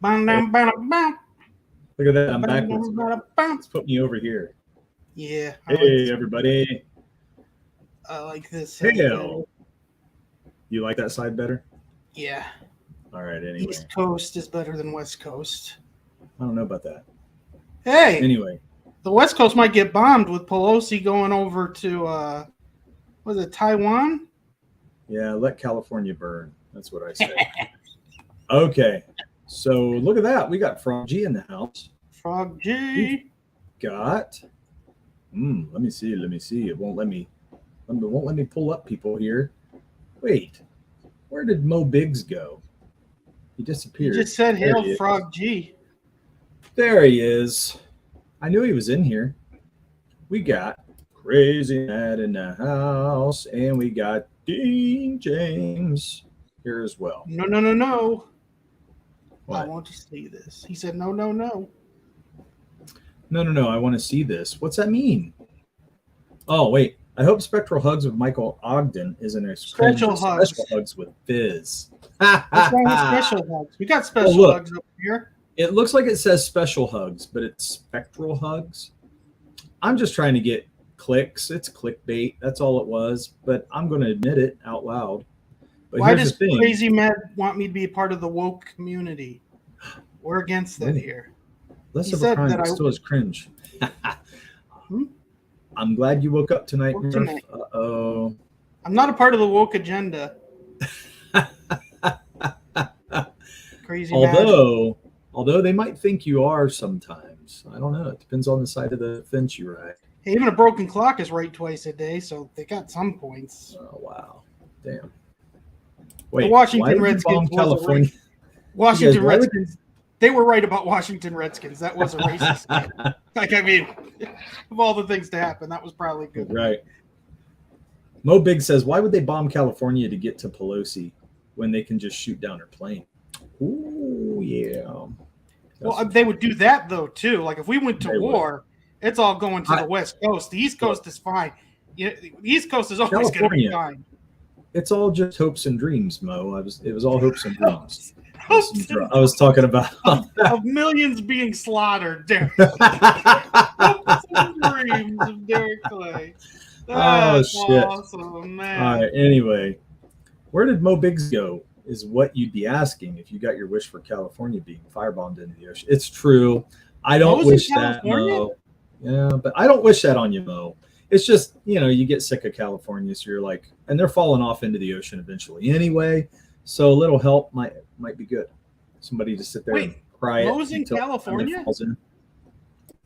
Hey, look at that. I'm backwards. Let's put me over here. Yeah. Hey, everybody. I like this. Hail. You like that side better? Yeah. All right, anyway. East Coast is better than West Coast. I don't know about that. Hey. Anyway. The West Coast might get bombed with Pelosi going over to, was it Taiwan? Yeah, let California burn. That's what I say. Okay. So look at that. We got Frog G in the house. Frog G. We've got. Let me see. It won't let me pull up people here. Wait. Where did Mo Biggs go? He disappeared. You just said hail Frog G. There he is. I knew he was in here. We got Crazy Matt in the house, and we got Dean James here as well. No. What? I want to see this. He said no. No. I want to see this. What's that mean? Oh, wait. I hope Spectral Hugs with Michael Ogden isn't a Special Hugs with Fizz. What's wrong with Special Hugs? We got Special Hugs up here. It looks like it says Special Hugs, but it's Spectral Hugs. I'm just trying to get clicks. It's clickbait. That's all it was. But I'm going to admit it out loud. But why does Crazy Matt want me to be a part of the woke community? We're against that here. Less of a crime, but still is cringe. I'm glad you woke up tonight, Murph. Uh-oh. I'm not a part of the woke agenda. Crazy Although they might think you are sometimes. I don't know. It depends on the side of the fence you ride. Hey, even a broken clock is right twice a day, so they got some points. Oh, wow. Damn. Wait, the Washington Redskins California? Washington Redskins. They were right about Washington Redskins. That was a racist game. Like, I mean, of all the things to happen, that was probably good. Right. Mo Big says, why would they bomb California to get to Pelosi when they can just shoot down her plane? Ooh, yeah. Well, they would do that, though, too. Like, if we went to war, it's all going to the West Coast. The East Coast is fine. The East Coast is always going to be fine. It's all just hopes and dreams, Mo. It was all hopes and dreams. I was talking about of millions being slaughtered. Hopes and dreams of Derek Clay. That's awesome, man. All right. Anyway, where did Mo Biggs go? Is what you'd be asking if you got your wish for California being firebombed into the ocean. It's true. I don't wish that, Mo. Yeah, but I don't wish that on you, Mo. It's just, you get sick of California, so you're like, and they're falling off into the ocean eventually anyway. So a little help might be good. Somebody to sit there and cry. Mo's in California? Falls in.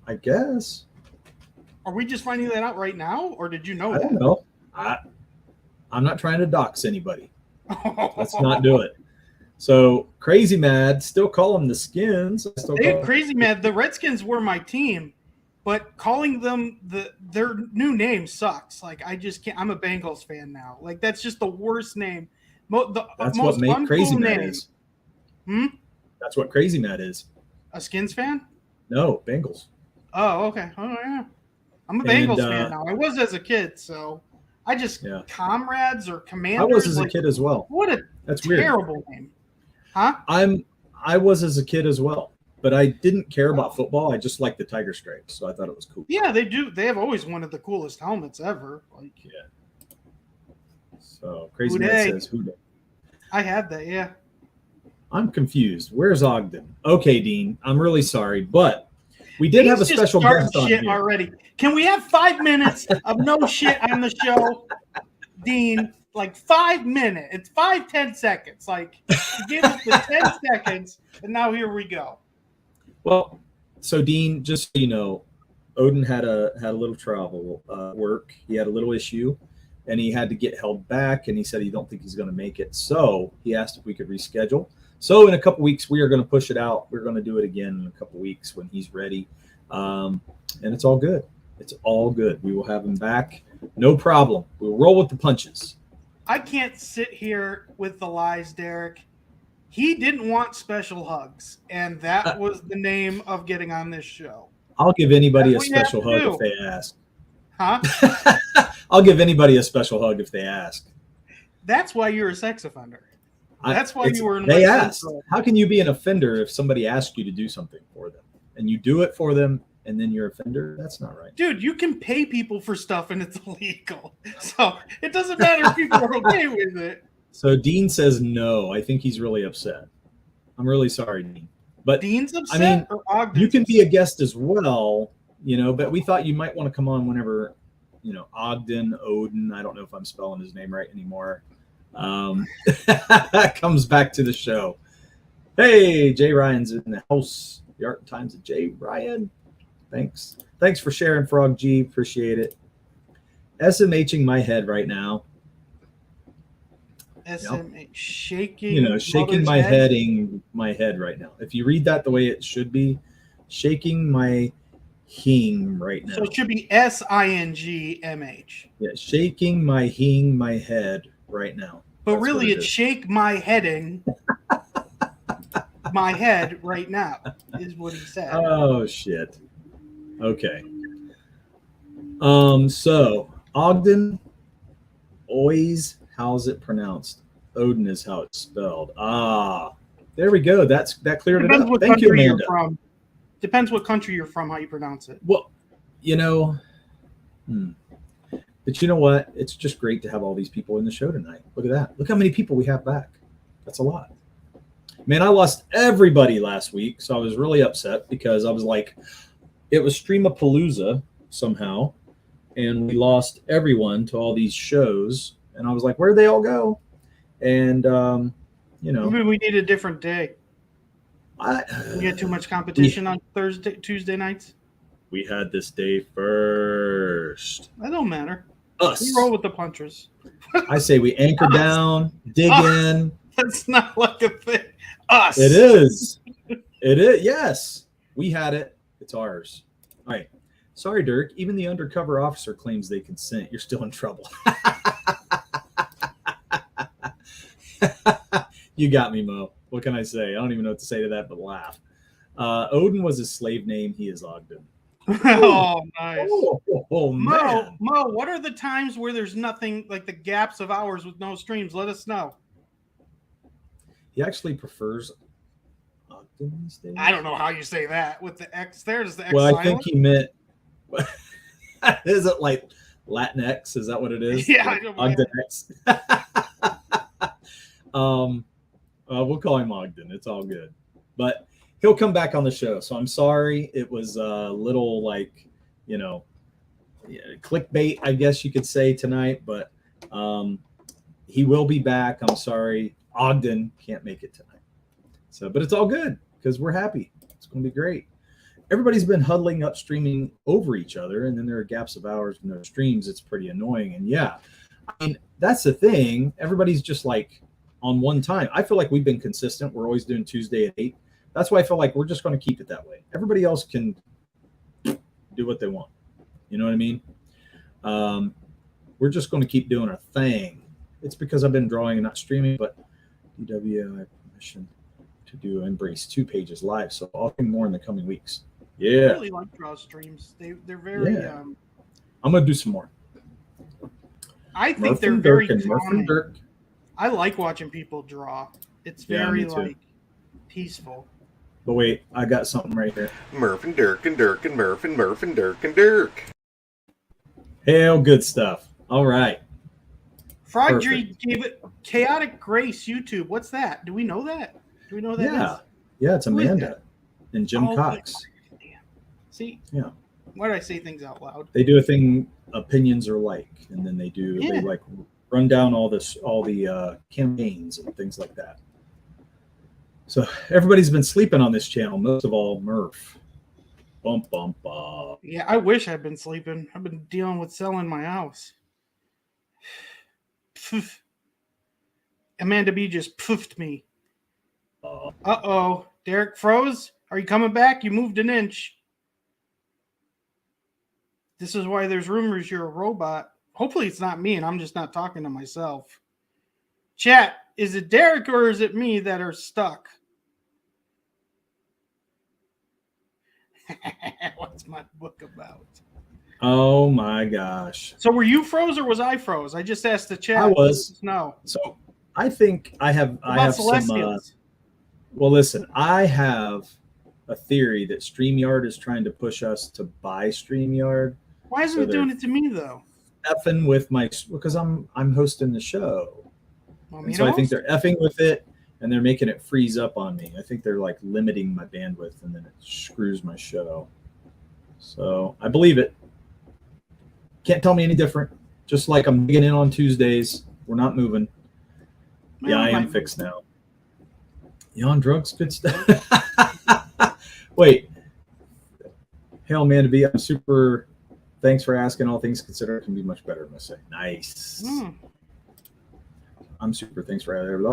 I guess. Are we just finding that out right now, or did you know that? I don't know. I'm not trying to dox anybody. Let's not do it. So Crazy Mad, still call them the Skins. Crazy Mad. The Redskins were my team, but calling them their new name sucks. Like, I just can't. I'm a Bengals fan now. Like, that's just the worst name. That's what Crazy Mad is. That's what Crazy Mad is. A Skins fan? No, Bengals. Oh, okay. Oh, yeah. I'm a Bengals fan now. I was as a kid, so I just Comrades or Commanders. I was as a kid as well. What a terrible name. Huh? I was as a kid as well, but I didn't care about football. I just liked the Tiger Stripes, so I thought it was cool. Yeah, they do. They have always one of the coolest helmets ever. Like, So Crazy Mad says Houday. I had that, yeah. I'm confused. Where's Ogden? Okay, Dean, I'm really sorry, but we did have a special guest on here already. Can we have 5 minutes of no shit on the show, Dean? Like 5 minutes. It's 5-10 seconds. Like, you gave us the 10 seconds, and now here we go. Well, so Dean, just so you know, Oden had a little travel work. He had a little issue, and he had to get held back, and he said he don't think he's going to make it. So he asked if we could reschedule. So in a couple weeks, we are going to push it out. We're going to do it again in a couple weeks when he's ready. And it's all good. It's all good. We will have him back. No problem. We'll roll with the punches. I can't sit here with the lies, Derek. He didn't want Special Hugs, and that was the name of getting on this show. I'll give anybody a special hug if they ask. Huh? I'll give anybody a special hug if they ask. That's why you're a sex offender. That's why you were in They West asked, Central. how can you be an offender if somebody asks you to do something for them and you do it for them and then you're an offender? That's not right. Dude, you can pay people for stuff and it's illegal. So it doesn't matter if people are okay with it. So Dean says no. I think he's really upset. I'm really sorry, Dean. But Dean's upset, I mean, or Ogden's you can be a upset? guest as well, but we thought you might want to come on whenever, Ogden, Oden, I don't know if I'm spelling his name right anymore, comes back to the show. Hey, Jay Ryan's in the house. The Art and Times of Jay Ryan. Thanks for sharing, Frog G. Appreciate it. SMHing my head right now. SMH, shaking my head right now. If you read that the way it should be, shaking my hing right now. So it should be SINGMH. Yeah, shaking my head right now. But That's really, what it's shake my heading my head right now, is what he said. Oh, shit. Okay. So, Ogden, always, how's it pronounced? Oden is how it's spelled. Ah, there we go. That cleared it up. Thank you, Amanda. Depends what country you're from, how you pronounce it. Well, but you know what? It's just great to have all these people in the show tonight. Look at that. Look how many people we have back. That's a lot. Man, I lost everybody last week, so I was really upset because I was like, it was Streamapalooza somehow, and we lost everyone to all these shows, and I was like, where'd they all go? And, Maybe we need a different day. We had too much competition on Tuesday nights. We had this day first. That don't matter. Us. We roll with the punchers. I say we anchor down, dig in. That's not like a thing. Us. It is. It is. Yes. We had it. It's ours. All right. Sorry, Dirk. Even the undercover officer claims they consent. You're still in trouble. You got me, Mo. What can I say? I don't even know what to say to that but laugh. Oden was his slave name. He is Ogden. Oh, nice. Oh, man. Mo, what are the times where there's nothing, like the gaps of hours with no streams? Let us know. He actually prefers Ogden these days. I don't know how you say that with the X there. Does the X Well, silent? I think he meant, is it like Latinx? Is that what it is? Yeah. Like Ogden X. We'll call him Ogden. It's all good. But he'll come back on the show. So I'm sorry. It was a little clickbait, I guess you could say, tonight. But he will be back. I'm sorry. Ogden can't make it tonight. But it's all good because we're happy. It's going to be great. Everybody's been huddling up streaming over each other, and then there are gaps of hours with no streams. It's pretty annoying. And yeah, I mean, that's the thing. Everybody's just like on one time. I feel like we've been consistent. We're always doing Tuesday at 8. That's why I feel like we're just going to keep it that way. Everybody else can do what they want. You know what I mean? We're just going to keep doing our thing. It's because I've been drawing and not streaming, but DW, I have permission to embrace 2 pages live. So I'll do more in the coming weeks. Yeah. I really like draw streams. They're very. Yeah. I'm going to do some more. I think they're very calming. I like watching people draw. It's very peaceful. But wait, I got something right here. Murph and Dirk and Dirk and Murph and Murph and Dirk and Dirk. Hell, good stuff. All right. Frog G gave it Chaotic Grace YouTube. What's that? Do we know that? Do we know what that is? Yeah, it's Amanda and Jim Cox. Damn. See? Yeah. Why did I say things out loud? They do a thing opinions are like, and then they like run down all the campaigns and things like that. So everybody's been sleeping on this channel, most of all Murph. Bump, bump, bump. Yeah, I wish I'd been sleeping. I've been dealing with selling my house. Amanda B just poofed me. Uh-oh. Derek froze? Are you coming back? You moved an inch. This is why there's rumors you're a robot. Hopefully it's not me and I'm just not talking to myself. Chat, is it Derek or is it me that are stuck? What's my book about? Oh my gosh. So were you froze or was I froze? I just asked the chat. I was. No. So I think I What about have some. Celestials? Well, listen, I have a theory that StreamYard is trying to push us to buy StreamYard. Why isn't it doing it to me though? Effing with my because I'm hosting the show, and so I think they're effing with it, and they're making it freeze up on me. I think they're like limiting my bandwidth, and then it screws my show. So I believe it. Can't tell me any different. Just like I'm digging in on Tuesdays, we're not moving. Yeah, I am fixed now. You on drugs? Good stuff. Wait. Hail, man, to be. I'm super. Thanks for asking. All things considered, can be much better, I must say. Nice. I'm super. Thanks for asking.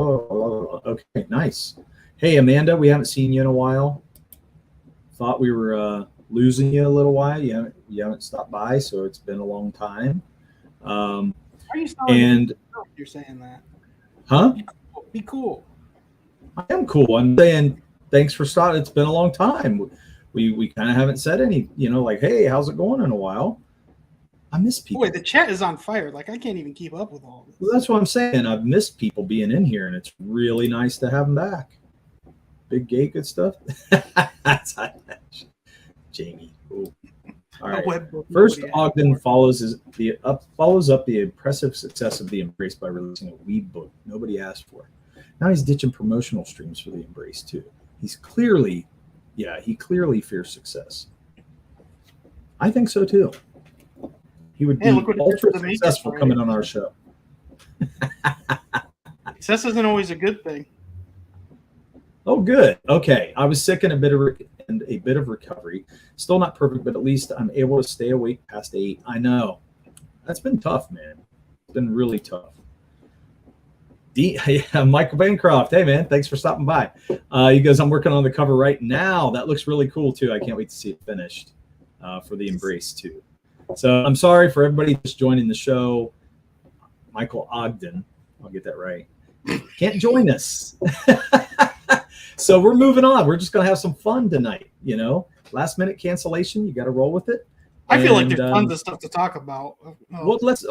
Okay, nice. Hey, Amanda, we haven't seen you in a while. Thought we were losing you a little while. You haven't stopped by, so it's been a long time. Are you you're saying that? Huh? Be cool. I am cool. I'm saying thanks for starting. It's been a long time. We kind of haven't said any, like, hey, how's it going in a while? I miss people. Boy, the chat is on fire. Like, I can't even keep up with all this. Well, that's what I'm saying. I've missed people being in here, and it's really nice to have them back. Big gay good stuff. That's Jamie. Ooh. All right. First, Ogden follows up the impressive success of the Embrace by releasing a weed book nobody asked for. Now he's ditching promotional streams for the Embrace too. He clearly fears success. I think so too. He would be ultra successful coming on our show. Success isn't always a good thing. Oh, good. Okay, I was sick and a bit of recovery. Still not perfect, but at least I'm able to stay awake past 8. I know. That's been tough, man. It's been really tough. Michael Bancroft. Hey, man. Thanks for stopping by. He goes, I'm working on the cover right now. That looks really cool, too. I can't wait to see it finished for the Embrace, too. So I'm sorry for everybody just joining the show. Michael Ogden. I'll get that right. Can't join us. So we're moving on. We're just going to have some fun tonight, Last minute cancellation. You got to roll with it. I feel like there's tons of stuff to talk about. Well, let's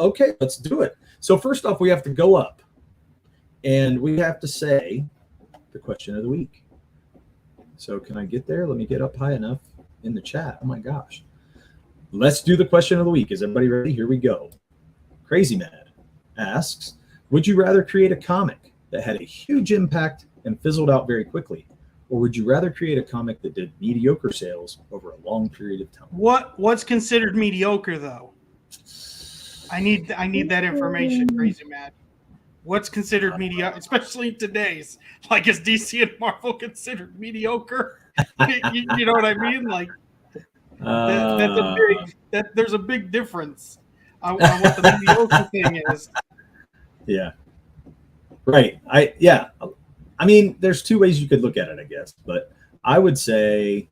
do it. So first off, we have to go up. And we have to say the question of the week. So can I get there? Let me get up high enough in the chat. Oh, my gosh. Let's do the question of the week. Is everybody ready? Here we go. Crazy Mad asks, would you rather create a comic that had a huge impact and fizzled out very quickly? Or would you rather create a comic that did mediocre sales over a long period of time? What's considered mediocre, though? I need that information, Crazy Mad. What's considered mediocre, especially today's? Like, is DC and Marvel considered mediocre? You know what I mean? Like, there's a big difference on what the mediocre thing is. Yeah. Right. I mean, there's two ways you could look at it, I guess. But I would say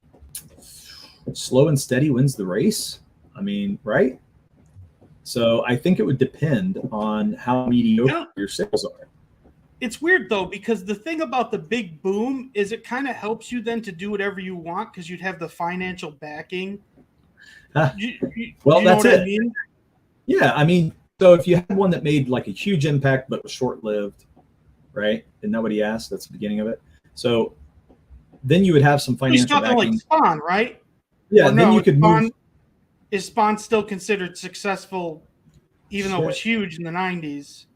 slow and steady wins the race. I mean, right? So I think it would depend on how mediocre your sales are. It's weird, though, because the thing about the big boom is it kind of helps you then to do whatever you want because you'd have the financial backing. Well, you know that's what it. I mean? Yeah, I mean, so if you had one that made like a huge impact but was short-lived, right? Isn't that what he asked? That's the beginning of it. So then you would have some financial backing. Like Spawn, right? Yeah, and then you could move. Is Spawn still considered successful, even though it was huge in the 90s?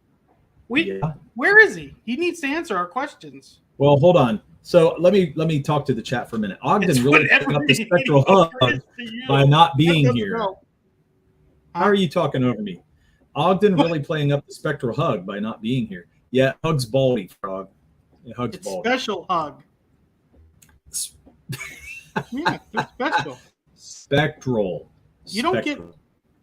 Where is he? He needs to answer our questions. Well, hold on. So let me talk to the chat for a minute. Ogden really picked up the Spectral hug by not being here. How are you talking over me? Ogden really playing up the Spectral hug by not being here. Yeah, hug's baldy, Frog. Yeah, hug's baldy. Special hug. Yeah, it's special. Spectral. You don't get.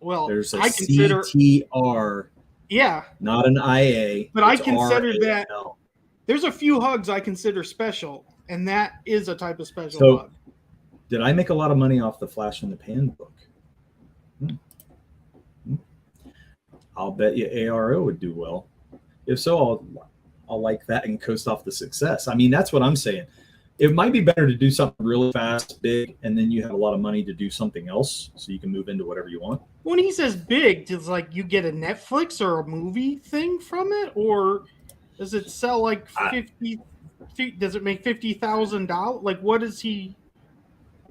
Well, there's a I consider CTR. Yeah, not an IA. But I consider that there's a few hugs I consider special, and that is a type of special hug. Did I make a lot of money off the Flash in the Pan book? I'll bet you ARO would do well. If so, I'll like that and coast off the success. I mean, that's what I'm saying. It might be better to do something really fast, big, and then you have a lot of money to do something else so you can move into whatever you want. When he says big, does like you get a Netflix or a movie thing from it? Or Does it sell like 50? Does it make $50,000? Like, what is he?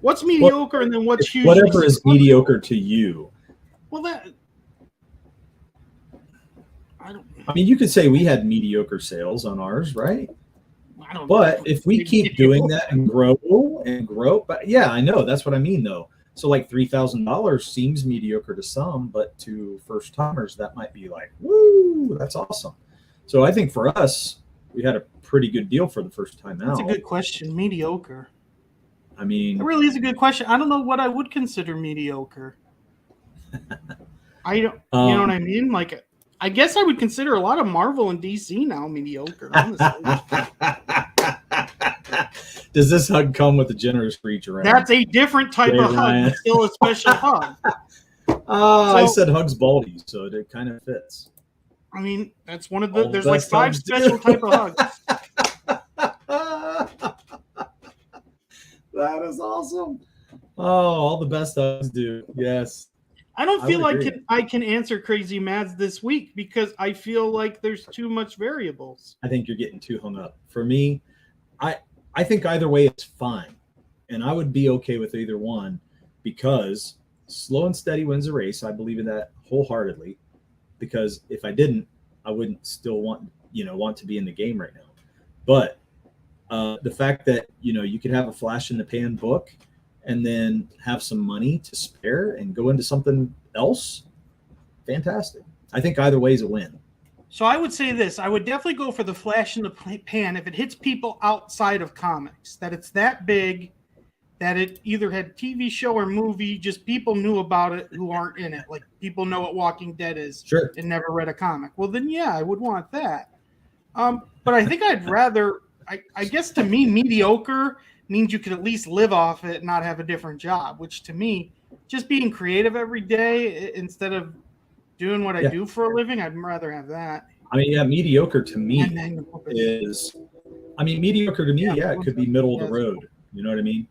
What's mediocre, and then what's hugely whatever is mediocre to you. Well, I don't. I mean, you could say we had mediocre sales on ours, right? I don't. But if we keep doing that and grow, but yeah, I know that's what I mean, though. So like $3,000 seems mediocre to some, but to first timers, that might be like, woo, that's awesome. So I think for us, we had a pretty good deal for the first time out. That's a good question. Mediocre. I mean, it really is a good question. I don't know what I would consider mediocre. I don't. You know what I mean? Like, I guess I would consider a lot of Marvel and DC now mediocre. Honestly. Does this hug come with a generous reach around? That's a different type of hug, but still a special hug. I said hugs baldy, so it kind of fits. I mean, that's one of the. There's like 5 special type of hugs. That is awesome. Oh, all the best hugs do. Yes. I don't feel like I can answer Crazy Mads this week because I feel like there's too much variables. I think you're getting too hung up. For me, I think either way it's fine. And I would be okay with either one because slow and steady wins a race. I believe in that wholeheartedly. Because if I didn't, I wouldn't still want to be in the game right now. But the fact that, you could have a flash in the pan book and then have some money to spare and go into something else, fantastic. I think either way is a win. So I would say this. I would definitely go for the flash in the pan if it hits people outside of comics, that it's that big, that it either had TV show or movie, just people knew about it who aren't in it. Like people know what Walking Dead is and never read a comic. Well, then, yeah, I would want that. But I think I'd rather, I guess to me, mediocre means you could at least live off it and not have a different job, which to me, just being creative every day instead of doing what I do for a living, I'd rather have that. I mean, yeah, mediocre to me is, it could be middle of the road. You know what I mean?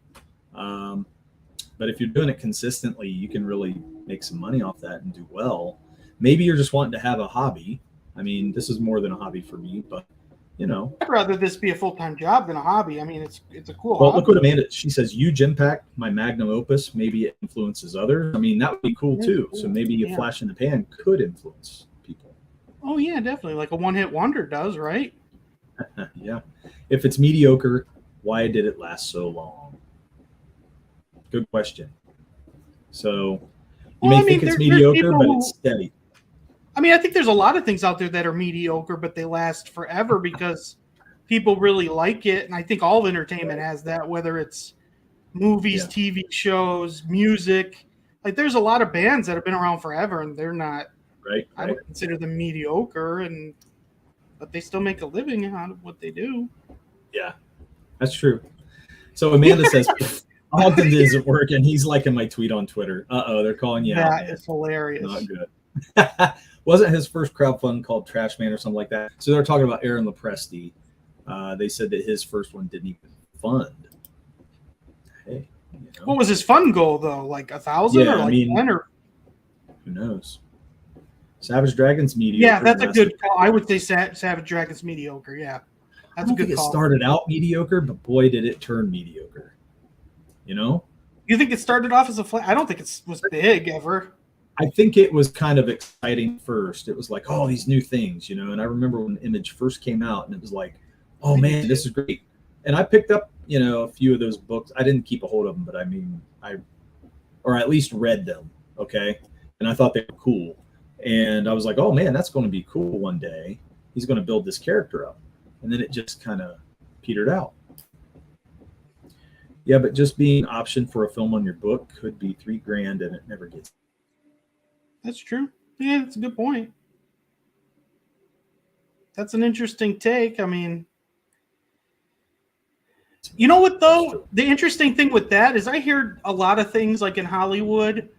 But if you're doing it consistently, you can really make some money off that and do well. Maybe you're just wanting to have a hobby. I mean, this is more than a hobby for me, but I'd rather this be a full-time job than a hobby. I mean, it's a cool hobby. Look what Amanda, she says, huge impact, my magnum opus. Maybe it influences others. I mean, that would be cool too. So maybe a flash in the pan could influence people. Oh yeah, definitely. Like a one-hit wonder does, right? Yeah. If it's mediocre, why did it last so long? Good question. So you may think it's mediocre, but it's steady. I mean, I think there's a lot of things out there that are mediocre, but they last forever because people really like it. And I think all entertainment has that, whether it's movies, TV shows, music. Like there's a lot of bands that have been around forever and they're not, I would consider them mediocre, but they still make a living out of what they do. Yeah, that's true. So Amanda says, Oden isn't working. He's liking my tweet on Twitter. They're calling you out. That is hilarious. Not good. Wasn't his first crowdfund called Trash Man or something like that? So they're talking about Aaron Lopresti. They said that his first one didn't even fund. Hey, what was his fund goal though? Like 1,000 or like 10 or who knows? Savage Dragon's mediocre. Yeah, that's a good call. I would say Savage Dragon's mediocre. Yeah, that's a good call. It started out mediocre, but boy, did it turn mediocre. You think it started off as a flat? I don't think it was big ever. I think it was kind of exciting first. It was like, oh, these new things, and I remember when Image first came out and it was like, oh man, this is great. And I picked up, a few of those books. I didn't keep a hold of them, but I mean, or at least read them. Okay. And I thought they were cool. And I was like, oh man, that's going to be cool one day. He's going to build this character up. And then it just kind of petered out. Yeah, but just being option for a film on your book could be $3,000 and it never gets. That's true. Yeah, that's a good point. That's an interesting take. I mean, you know what though? The interesting thing with that is I hear a lot of things like in Hollywood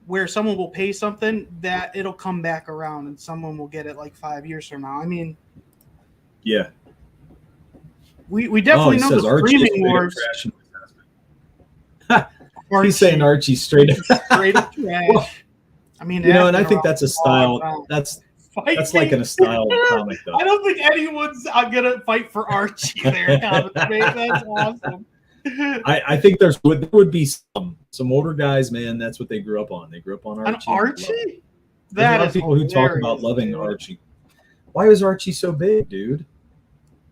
where someone will pay something that it'll come back around and someone will get it like 5 years from now. I mean, yeah. We definitely know the streaming wars. He's saying Archie's straight up trash. Well, I mean, and I think that's a style. That's fight. That's like in a style comic, though. I don't think anyone's gonna fight for Archie there, Thomas, man. That's awesome. I think there would be some older guys, man. That's what they grew up on. They grew up on Archie. An Archie? There's a lot of people who talk about loving Archie. Why was Archie so big, dude?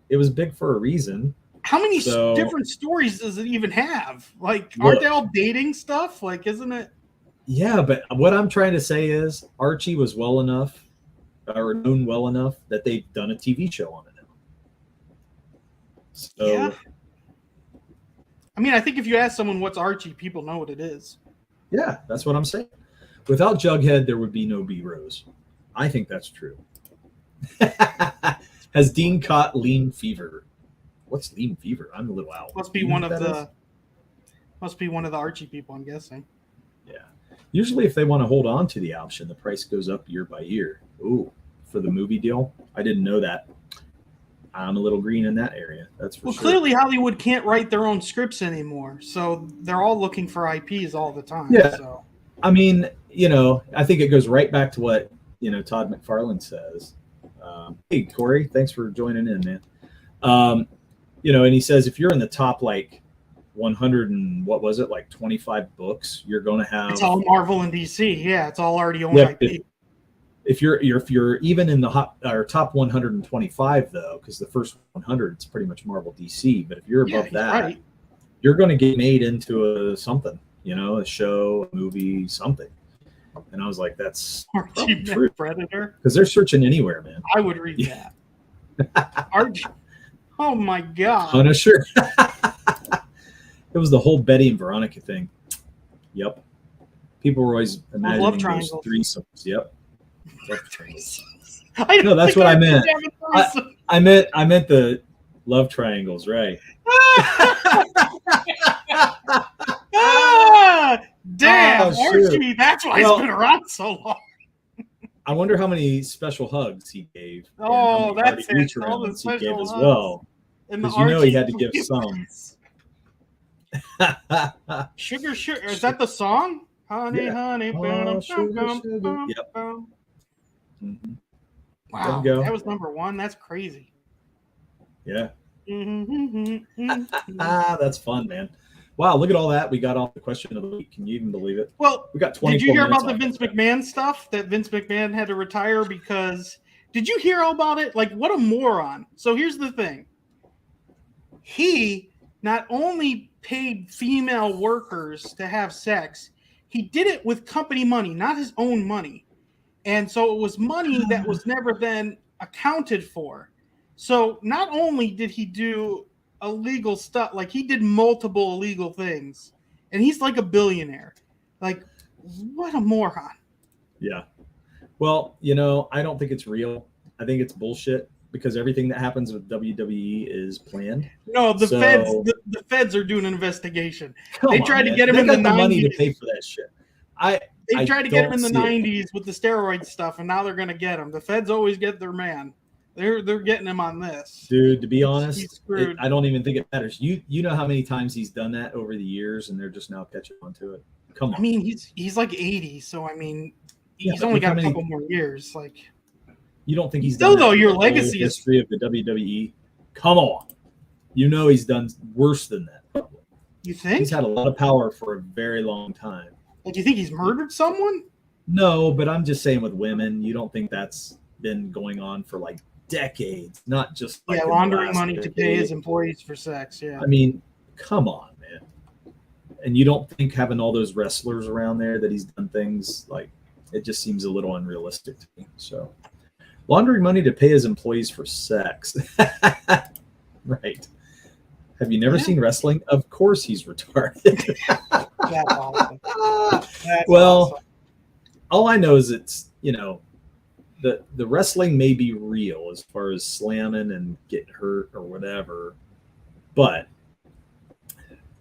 It was big for a reason. How many different stories does it even have? Like, aren't they all dating stuff? Like, isn't it? Yeah, but what I'm trying to say is Archie was well enough or known well enough that they've done a TV show on it now. So, yeah. I mean, I think if you ask someone what's Archie, people know what it is. Yeah, that's what I'm saying. Without Jughead, there would be no B-Rose. I think that's true. Has Dean caught lean fever? What's lean fever? I'm a little out. Must be one of the Archie people, I'm guessing. Yeah. Usually if they want to hold on to the option, the price goes up year by year. Ooh, for the movie deal? I didn't know that. I'm a little green in that area. That's for sure. Clearly Hollywood can't write their own scripts anymore, so they're all looking for IPs all the time. Yeah. So. I mean, I think it goes right back to what, Todd McFarlane says. Hey, Corey, thanks for joining in, man. And he says if you're in the top, 100 and what was it, 25 books, you're going to have. It's all Marvel and DC. Yeah, it's all already owned IP. If you're even in the top 125 though, because the first 100 it's pretty much Marvel DC, but if you're above that, you're going to get made into something, a show, a movie, something. And I was like, that's true. Predator, because they're searching anywhere, man. I would read that. Archie. Oh my god. Punisher. It was the whole Betty and Veronica thing. Yep. People were always imagining love those triangles. threesomes. Yep. Love triangles. No, that's what I meant. I meant the love triangles, right? Damn, Archie, that's why he's been around so long. I wonder how many special hugs he gave. Oh, that's it. All the special he gave as well. Because he had to give some. Sugar, is that the song? Honey, honey, oh, sugar. Yep. Mm-hmm. Wow, that was number one. That's crazy. Yeah. That's fun, man. Wow, look at all that. We got off the question of the week. Can you even believe it? Well, we got 24 did you hear minutes about the Vince McMahon stuff? That Vince McMahon had to retire because... Did you hear all about it? What a moron. So here's the thing. He not only paid female workers to have sex, he did it with company money, not his own money. And so it was money that was never then accounted for. So not only did he do illegal stuff, he did multiple illegal things, and he's like a billionaire. What a moron. Yeah. Well, I don't think it's real. I think it's bullshit because everything that happens with WWE is planned. No, the feds are doing an investigation. They tried to get him in the 90s. Money to pay for that shit. They tried to get him in the 90s with the steroid stuff, and now they're going to get him. The feds always get their man. They're getting him on this. Dude, to be honest, I don't even think it matters. You know how many times he's done that over the years, and they're just now catching on to it. Come on. I mean, he's like 80, so I mean, he's only got a couple more years. You don't think he's still done though? Your legacy is history of the WWE. Come on, he's done worse than that. Probably. You think he's had a lot of power for a very long time? Do you think he's murdered someone? No, but I'm just saying with women, you don't think that's been going on for decades, not just laundering money to pay his employees for sex. Yeah, I mean, come on, man. And you don't think having all those wrestlers around there that he's done things it just seems a little unrealistic to me. So, laundering money to pay his employees for sex, right? Have you never seen wrestling? Of course, he's retarded. That's awesome. That's awesome. All I know is it's the wrestling may be real as far as slamming and getting hurt or whatever, but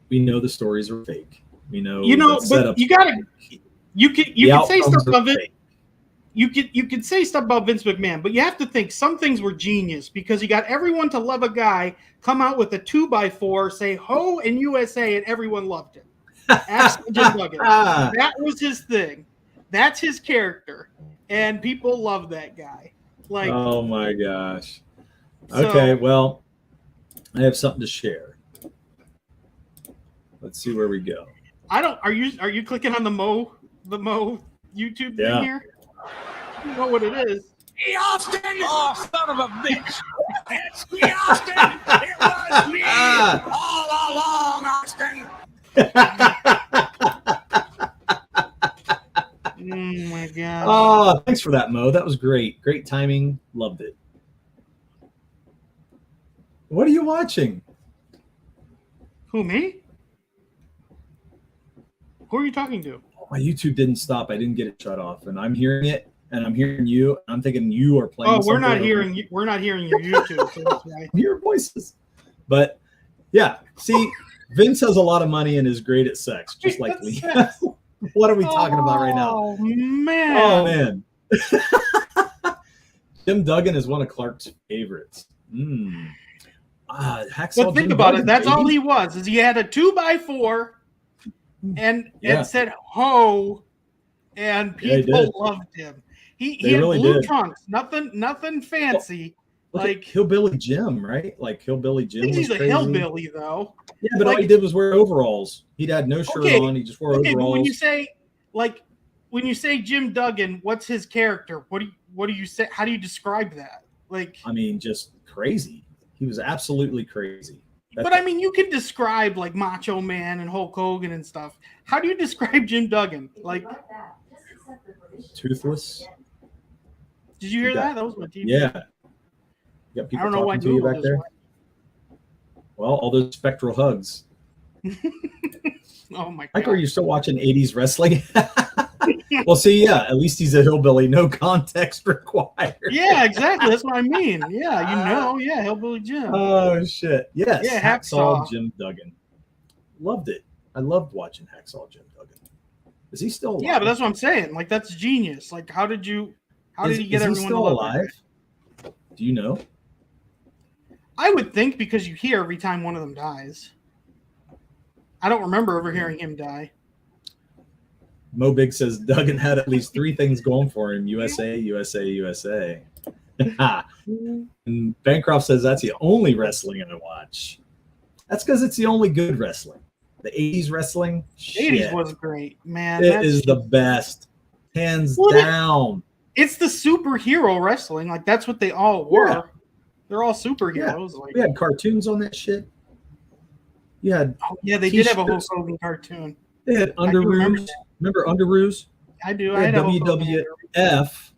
we know the stories are fake. We know, but you can say stuff about it. You could say stuff about Vince McMahon, but you have to think some things were genius because he got everyone to love a guy, come out with a 2x4, say "Ho" in USA, and everyone loved him. That was his thing. That's his character, and people love that guy. Like, Oh my gosh. so, Okay, well, I have something to share. Let's see where we go. I don't. Are you clicking on the Mo YouTube thing Yeah. here? You know what it is. Hey, Austin! Oh, son of a bitch! Hey, Austin! It was me all along, Austin! Oh my god. Oh, thanks for that, Mo. That was great. Great timing. Loved it. What are you watching? Who, me? Who are you talking to? My YouTube didn't stop. I didn't get it shut off, and I'm hearing it, and I'm hearing you. And I'm thinking you are playing. Oh, we're not something hearing you. We're not hearing your YouTube. So that's right. your voices. But yeah, see, Vince has a lot of money and is great at sex, just like me. What are we talking about right now? Oh man. Oh man. Jim Duggan is one of Clark's favorites. Hacksaw But think Jim about Duggan, it. That's baby. all he was. Is he had a 2x4 and said ho, and Yeah, he people did. loved him. He They had really blue did. trunks. Nothing fancy. Look like at Hillbilly Jim, right? Like Hillbilly Jim was he's a crazy. hillbilly though. Yeah, but all he did was wear overalls. He'd had no shirt Okay, on. He just wore Okay, overalls. but when you say Jim Duggan, what's his character? What do you say? How do you describe that? Like, I mean, just crazy. He was absolutely crazy. but I mean, you can describe like Macho Man and Hulk Hogan and stuff. How do you describe Jim Duggan? Like, Toothless. did you hear that? That was my TV. Yeah. You got I people don't know why talking to you Google back there. Well, all those spectral hugs. Oh my god. Michael, are you still watching 80s wrestling? Well, see, yeah, at least he's a hillbilly. No context required. Yeah, exactly. That's what I mean. Yeah, yeah, Hillbilly Jim. Oh, shit. Yes. Yeah, Hacksaw Hacksaw. Jim Duggan. Loved it. I loved watching Hacksaw Jim Duggan. Is he still alive? Yeah, but that's what I'm saying. Like, that's genius. Like, how did he get is everyone he still to love alive? him? Do you know? I would think because you hear every time one of them dies. I don't remember ever hearing him die. Mo Big says Duggan had at least 3 things going for him: USA, USA, USA. And Bancroft says that's the only wrestling I watch. That's because it's the only good wrestling. The 80s wrestling, 80s shit, was great, man. it is the best, hands down. It's the superhero wrestling. Like, that's what they all were. Yeah. They're all superheroes. Like, We had cartoons on that shit. You had they did have a Hulk t-shirts. Hogan cartoon. They had I do remember Underoos. that. Remember Underoos? I do. They I had had a Hulk Hogan WWF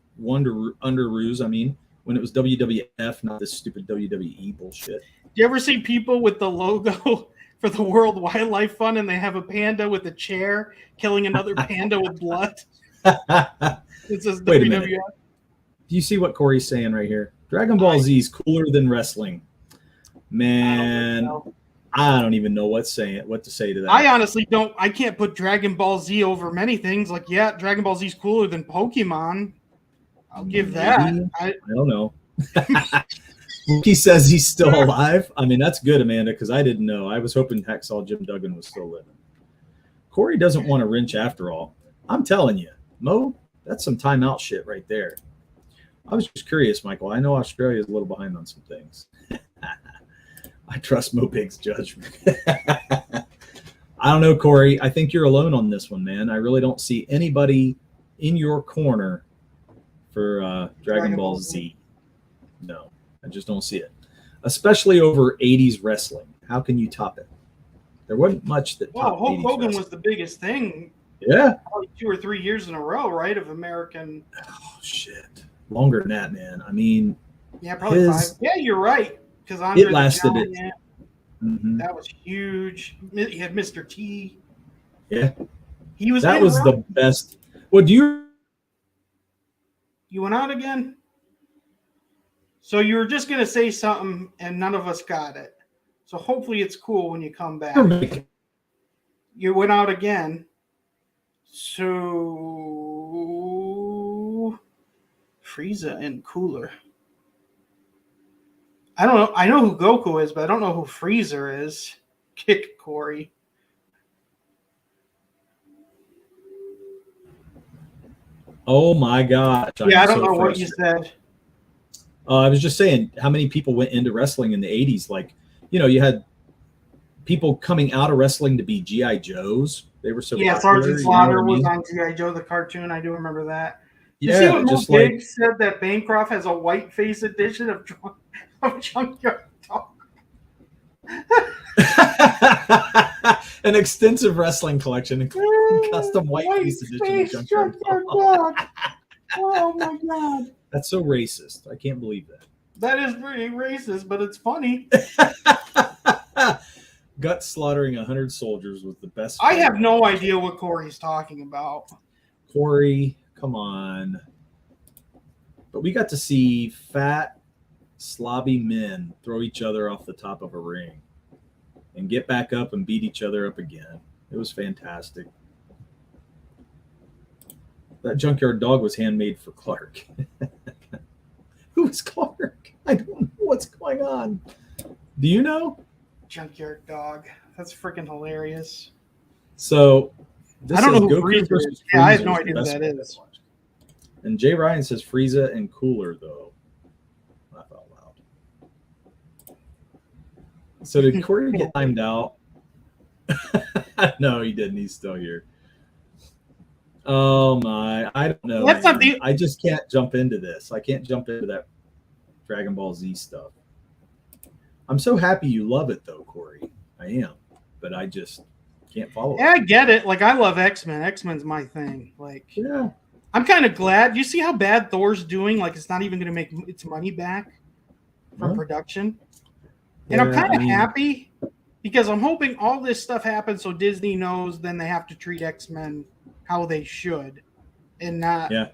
Underoos. I mean, when it was WWF, not this stupid WWE bullshit. Do you ever see people with the logo for the World Wildlife Fund and they have a panda with a chair killing another panda with blood? It says Wait a minute. WWF. Do you see what Corey's saying right here? Dragon Ball Z is cooler than wrestling. Man, I don't even know what to say to that. I honestly don't. I can't put Dragon Ball Z over many things. Like, yeah, Dragon Ball Z is cooler than Pokemon. I'll give that. Maybe. I don't know. He says he's still alive. I mean, that's good, Amanda, because I didn't know. I was hoping Hacksaw Jim Duggan was still living. Corey doesn't want a wrench after all. I'm telling you, Mo, that's some timeout shit right there. I was just curious, Michael. I know Australia is a little behind on some things. I trust Mo Big's judgment. I don't know, Corey. I think you're alone on this one, man. I really don't see anybody in your corner for Dragon Ball Z. No, I just don't see it. Especially over 80s wrestling. How can you top it? There wasn't much that Well, topped Hulk 80s Hogan wrestling. was the biggest thing. Yeah. Probably 2 or 3 years in a row, right? Of American. Oh, shit. Longer than that, man. I mean, Yeah, probably His- 5. Yeah, you're right. Because it lasted it. Mhm. That was huge. You had Mr. T. Yeah. He was. That in was Rock. the best. Well, do you You went out again. So you were just gonna say something, and none of us got it. So hopefully it's cool when you come back. remember? You went out again. So Frieza and Cooler. I don't know. I know who Goku is, but I don't know who Freezer is. Kick Corey. Oh my gosh. Yeah, I I'm don't so know what you frustrated. said. I was just saying how many people went into wrestling in the 80s. Like, you had people coming out of wrestling to be G.I. Joes. They were so popular. Sergeant Slaughter was I mean? on G.I. Joe, the cartoon. I do remember that. Yeah, You see what Mo just Biggs said that Bancroft has a white face edition of Junkyard Dog? An extensive wrestling collection, including custom white face edition of Junkyard Dog. Oh my god. That's so racist. I can't believe that. That is pretty racist, but it's funny. Gut slaughtering 100 soldiers was the best. I have no idea what Corey's talking about. Corey, come on. But we got to see fat, slobby men throw each other off the top of a ring and get back up and beat each other up again. It was fantastic. That Junkyard Dog was handmade for Clark. Who is Clark? I don't know what's going on. Do you know? Junkyard Dog. That's freaking hilarious. So, I don't know who Goku Frieza versus is. Yeah, I have Frieza no was idea the who best that one is. I watched. And Jay Ryan says Frieza and Cooler, though. Laugh out loud. So did Corey get timed out? No, he didn't. He's still here. Oh my! I don't know. That's not the- I just can't jump into this. I can't jump into that Dragon Ball Z stuff. I'm so happy you love it, though, Corey. I am, but I just can't follow Yeah, it. I get it. Like, I love X-Men. X-Men's my thing. Like, Yeah. I'm kind of glad. You see how bad Thor's doing? Like, it's not even going to make its money back from Huh? production. And I'm Yeah, kind of I mean- happy because I'm hoping all this stuff happens so Disney knows then they have to treat X-Men how they should and not. Yeah.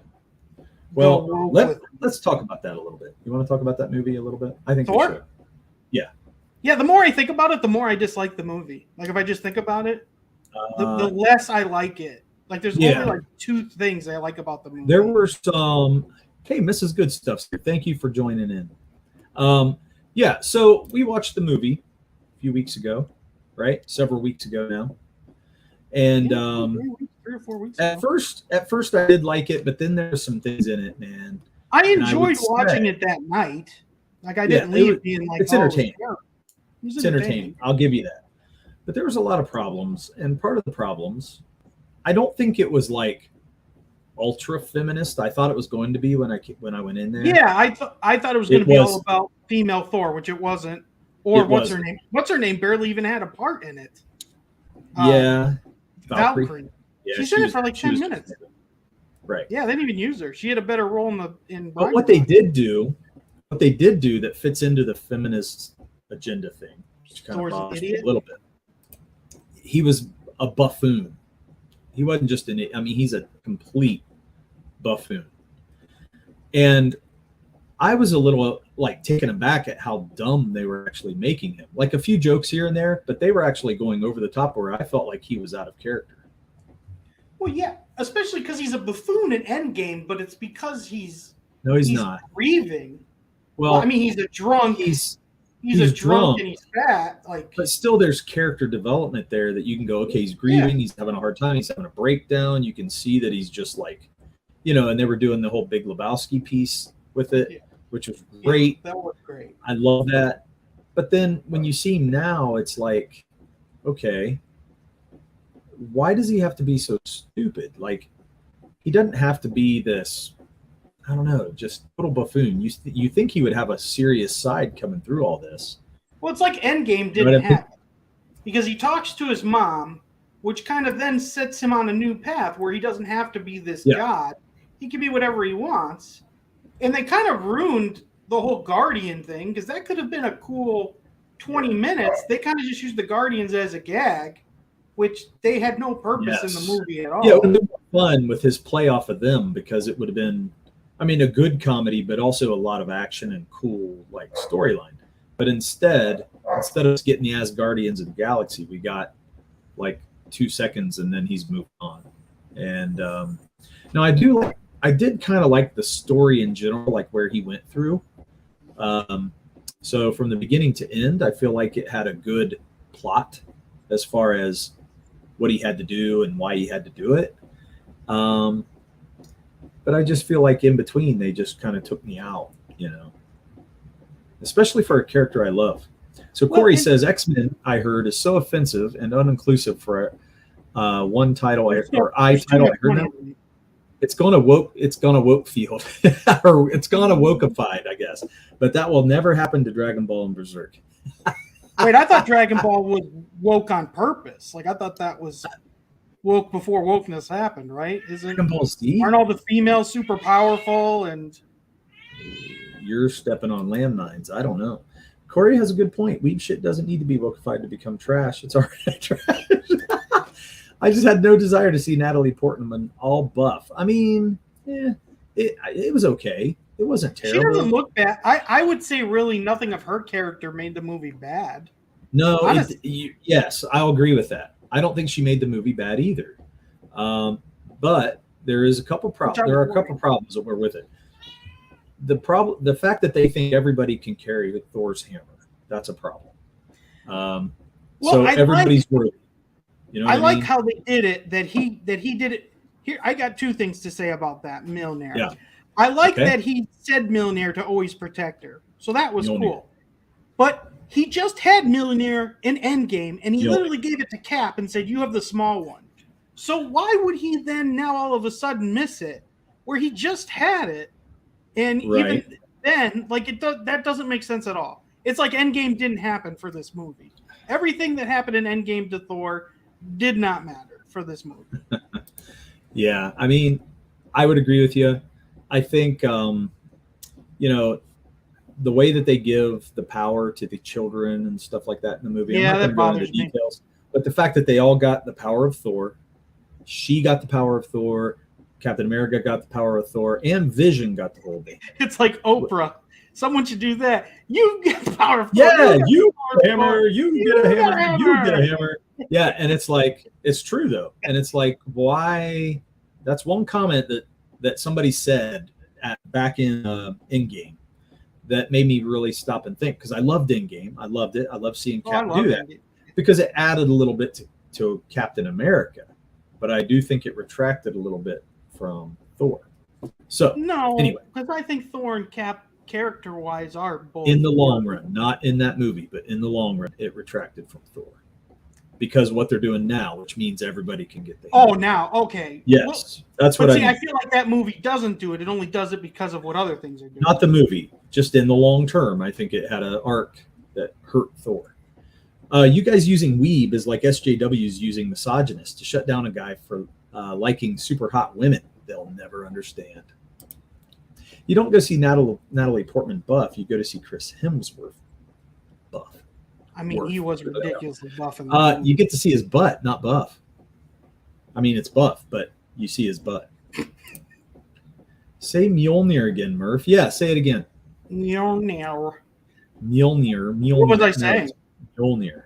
go Well, rogue with- let's talk about that a little bit. You want to talk about that movie a little bit? I think we Thor? should. Yeah. Yeah, the more I think about it, the more I dislike the movie. Like, if I just think about it, the less I like it. Like, there's Yeah. only like two things I like about the movie. There were some. Hey, Mrs. Good Stuff. Thank you for joining in. Yeah, so we watched the movie a few weeks ago, right? Several weeks ago now. And 3 or 4 weeks at ago. first I did like it, but then there's some things in it, man. I and I enjoyed would watching say- it that night. Like, I Yeah, didn't it leave was- being like, it's oh, entertaining. It was It's entertaining. I'll give you that. But there was a lot of problems, and part of the problems, I don't think it was like ultra feminist. I thought it was going to be when I went in there. Yeah, I thought it was going to It be was. all about female Thor, which it wasn't. Or It what's her wasn't. name? What's her name? Barely even had a part in it. Yeah. Valkyrie. Yeah, She's in it was- for like she 10 was- minutes. Right. Yeah, they didn't even use her. She had a better role in. But what they did do that fits into the feminist agenda thing, which kind Thor's of an bothers me idiot? a little bit. He was a buffoon. He wasn't just he's a complete buffoon. And I was a little like taken aback at how dumb they were actually making him. Like a few jokes here and there, but they were actually going over the top where I felt like he was out of character. Well, yeah, especially because he's a buffoon in Endgame, but it's because he's No, he's not. grieving. Well, I mean, he's a drunk. he's He's a drunk drunk. and he's fat. Like, but still there's character development there that you can go, okay, he's grieving, he's having a hard time, he's having a breakdown. You can see that he's just like, and they were doing the whole Big Lebowski piece with it, Yeah. which was great. that was great. I love that. But then when you see him now, it's like, okay, why does he have to be so stupid? Like, he doesn't have to be this, I don't know, just total buffoon. You think he would have a serious side coming through all this. Well, it's like Endgame You know what didn't I mean? happen because he talks to his mom, which kind of then sets him on a new path where he doesn't have to be this Yeah. god. He can be whatever he wants. And they kind of ruined the whole Guardian thing because that could have been a cool 20 minutes. They kind of just used the Guardians as a gag, which they had no purpose in Yes. the movie at all. Yeah, it would have been more fun with his play off of them because it would have been, a good comedy, but also a lot of action and cool like storyline. But instead of us getting the Asgardians of the Galaxy, we got like 2 seconds and then he's moved on. And now I did kind of like the story in general, like where he went through. So from the beginning to end, I feel like it had a good plot as far as what he had to do and why he had to do it. But I just feel like in between, they just kind of took me out, especially for a character I love. So Well, Corey and- says X-Men, I heard, is so offensive and uninclusive for one title There's or too I title I much heard money now. in it. It's gonna woke field or it's gonna wokeified, I guess. But that will never happen to Dragon Ball and Berserk. Wait, I thought Dragon Ball was woke on purpose. Like I thought that was woke before wokeness happened, right? Dragon Ball Z? Aren't all the females super powerful and You're stepping on landmines. I don't know. Corey has a good point. Weeb shit doesn't need to be wokeified to become trash. It's already trash. I just had no desire to see Natalie Portman all buff. I mean, it was okay. It wasn't she terrible. doesn't look bad. I would say really nothing of her character made the movie bad. No, Honestly. yes, I'll agree with that. I don't think she made the movie bad either. But there is a couple problems. There are a couple problems that were with it. The fact that they think everybody can carry Thor's hammer, that's a problem. So everybody's worthy. You know, I what like mean? how they did it. That he did it. Here, I got two things to say about that Mjolnir. Yeah. I like Okay. that he said Mjolnir to always protect her. So that was Mjolnir. cool. But he just had Mjolnir in Endgame, and he Mjolnir. literally gave it to Cap and said, "You have the small one." So why would he then now all of a sudden miss it, where he just had it, and Right. even then, like that doesn't make sense at all. It's like Endgame didn't happen for this movie. Everything that happened in Endgame to Thor did not matter for this movie. Yeah, I mean, I would agree with you. I think, the way that they give the power to the children and stuff like that in the movie. Yeah, I'm that not going to go bothers into me. details, but the fact that they all got the power of Thor, she got the power of Thor, Captain America got the power of Thor, and Vision got the whole thing. It's like Oprah. Someone should do that. You get the power of Yeah, you power get a hammer, you get a hammer, you hammer. get a hammer. Yeah, and it's like, it's true though. And it's like, why? That's one comment that somebody said back in Endgame that made me really stop and think, because I loved Endgame. I loved it. I love seeing Cap do that because it added a little bit to Captain America. But I do think it retracted a little bit from Thor. So No, anyway. because I think Thor and Cap character-wise are both in the long run, not in that movie, but in the long run, it retracted from Thor. Because what they're doing now, which means everybody can get the Oh, hammer. now, okay. Yes, Well, that's but what see, I I mean. feel like that movie doesn't do it. It only does it because of what other things are doing. Not the movie, just in the long term. I think it had an arc that hurt Thor. You guys using weeb is like SJWs using misogynist to shut down a guy for liking super hot women. They'll never understand. You don't go see Natalie Portman buff. You go to see Chris Hemsworth buff. I mean, worth. he was ridiculously buff in the movie. You get to see his butt, not buff. I mean, it's buff, but you see his butt. Say Mjolnir again, Murph. Yeah, say it again. Mjolnir. Mjolnir. What was I saying? Mjolnir.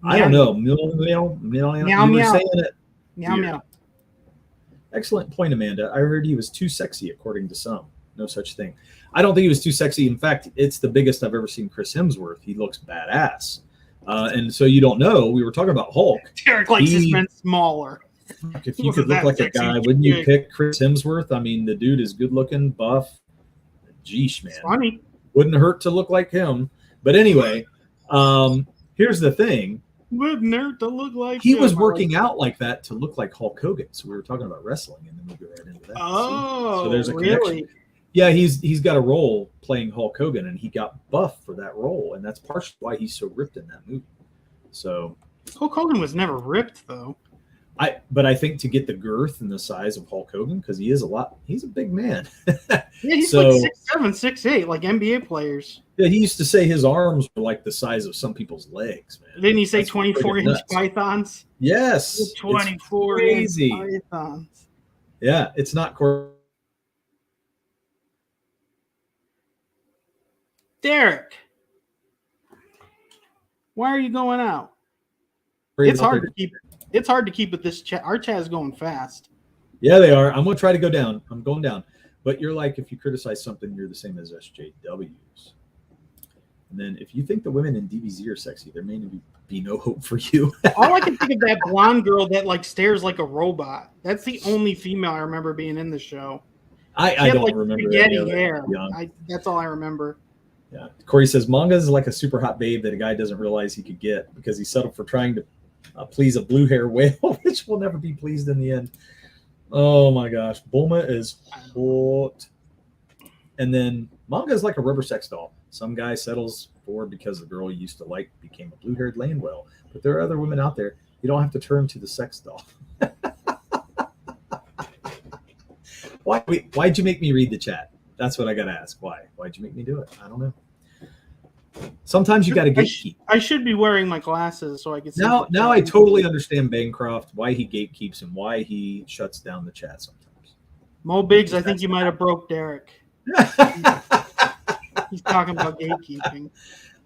I don't know. Mjolnir. Meow, You were meow. saying it. Meow, Weird. meow. Excellent point, Amanda. I heard he was too sexy, according to some. No such thing. I don't think he was too sexy. In fact, it's the biggest I've ever seen Chris Hemsworth. He looks badass. And so you don't know. We were talking about Hulk. Derek likes his men smaller. If He you could wasn't look that like a sexy. guy, wouldn't you Yeah. pick Chris Hemsworth? I mean, the dude is good looking, buff. Geesh, man. It's funny. Wouldn't hurt to look like him. But anyway, here's the thing. Wouldn't hurt to look like He him. was I like working out like that to look like Hulk Hogan. So we were talking about wrestling and then we go right into that. Oh, So there's a really? connection. Yeah, he's got a role playing Hulk Hogan, and he got buff for that role, and that's partially why he's so ripped in that movie. So Hulk Hogan was never ripped, though. but I think to get the girth and the size of Hulk Hogan, because he's a big man. Yeah, he's So- like 6'7", 6'8", like NBA players. Yeah, he used to say his arms were like the size of some people's legs, man. Didn't he say That's 24-inch friggin' nuts. pythons? Yes, it's 24-inch crazy. pythons. Yeah, it's not Derek, why are you going out? It's hard to keep. It's hard to keep with this chat. Our chat is going fast. Yeah, they are. I'm gonna try to go down. I'm going down. But you're like, if you criticize something, you're the same as SJWs. And then if you think the women in DBZ are sexy, there may be no hope for you. All I can think of that blonde girl that like stares like a robot. That's the only female I remember being in the show. She I had, don't like, remember spaghetti any of that hair. young. That's all I remember. Yeah. Corey says manga is like a super hot babe that a guy doesn't realize he could get because he settled for trying to please a blue hair whale, which will never be pleased in the end. Oh my gosh, Bulma is hot. And then manga is like a rubber sex doll. Some guy settles for because the girl he used to like became a blue-haired land whale. But there are other women out there. You don't have to turn to the sex doll. Why'd you make me read the chat? That's what I gotta ask. Why'd you make me do it? I don't know. Sometimes you gotta gatekeep. I should be wearing my glasses so I can see. Now I totally understand Bancroft, why he gatekeeps and why he shuts down the chat sometimes. Mo Biggs, I think you might have broke Derek. He's talking about gatekeeping.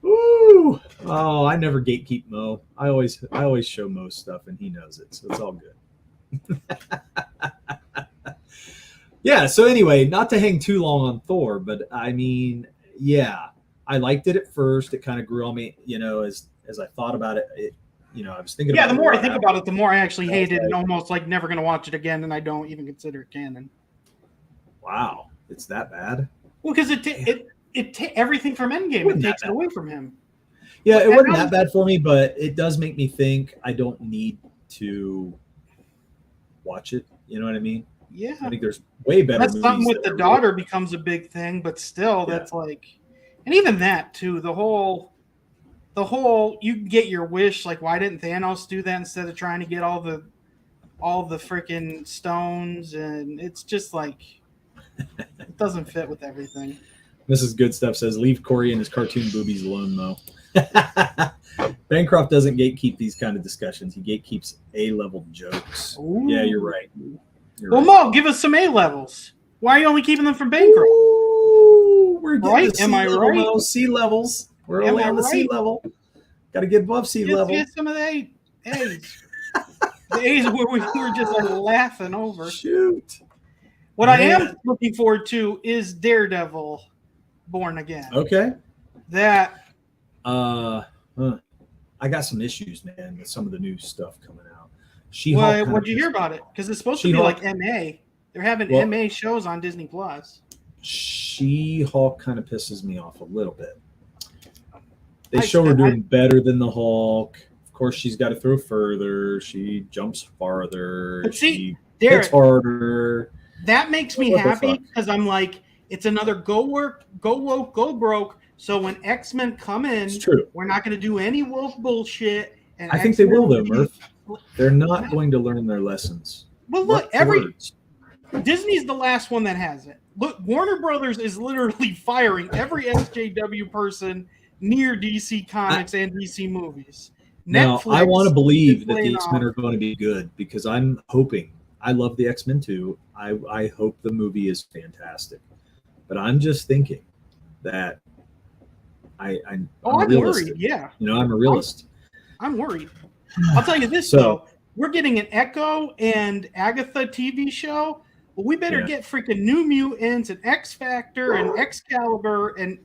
Ooh. Oh, I never gatekeep Mo. I always show Mo stuff and he knows it, so it's all good. Yeah, so anyway, not to hang too long on Thor, but I mean, yeah, I liked it at first. It kind of grew on me, as I thought about it. I was thinking. Yeah, about the more I think about it, the more I actually hate it and almost like never going to watch it again, and I don't even consider it canon. Wow, it's that bad? Well, because everything from Endgame it takes it away from him. Yeah, it wasn't that bad for me, but it does make me think I don't need to watch it. You know what I mean? Yeah, I think there's way better. That's something with the daughter becomes a big thing, but still, that's like, and even that too. The whole you can get your wish. Like, why didn't Thanos do that instead of trying to get all the freaking stones? And it's just like it doesn't fit with everything. Mrs. Good Stuff says, "Leave Corey and his cartoon boobies alone, though." Bancroft doesn't gatekeep these kind of discussions. He gatekeeps A-level jokes. Ooh. Yeah, you're right. Well, Mo, give us some A levels. Why are you only keeping them from Bancroft? Ooh, we're getting right? to Am I level, right? Mo. Sea levels. We're only on the sea level. Got to get above sea level. Get some of the A's. The A's where we were just like laughing over. Shoot. What I am looking forward to is Daredevil Born Again. Okay. That. I got some issues, man, with some of the new stuff coming out. What'd you hear about it? Because it's supposed to be like MA. They're having MA shows on Disney Plus. She-Hulk kind of pisses me off a little bit. They show her doing better than the Hulk. Of course, she's got to throw further. She jumps farther. But see, she hits harder. That makes me happy because I'm like, it's another go work, go woke, go broke. So when X-Men come in, we're not going to do any wolf bullshit. And I think they will, though, Murph. They're not going to learn their lessons. Well, look, Disney's the last one that has it. Look, Warner Brothers is literally firing every SJW person near DC Comics and DC movies. Now, I want to believe that the X-Men are going to be good because I'm hoping. I love the X-Men too. I hope the movie is fantastic. But I'm just thinking that I'm worried. Yeah, I'm a realist. I'm worried. I'll tell you this though: we're getting an Echo and Agatha TV show. Well, we better get freaking New Mutants and X Factor and Excalibur and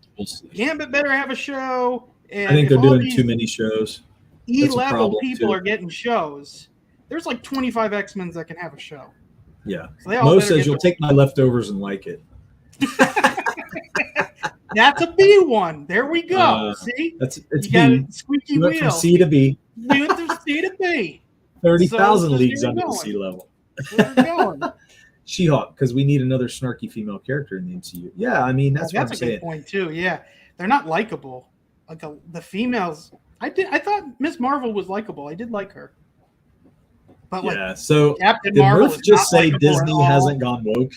Gambit better have a show. And I think they're doing too many shows. E-level people are getting shows. There's like 25 X-Men that can have a show. Yeah. So Mo says you'll take my leftovers and like it. That's a B one. There we go. See? It's you got a squeaky wheel. From C to B. We went from C to B. 30,000 leagues under the sea level. Where we're going. She-Hulk, because we need another snarky female character in the MCU. Yeah, I mean that's what I'm saying. That's a good point too. Yeah, they're not likable. Like the females, I thought Miss Marvel was likable. I did like her. But yeah, so Captain did Marvel Murph just say Disney hasn't gone woke?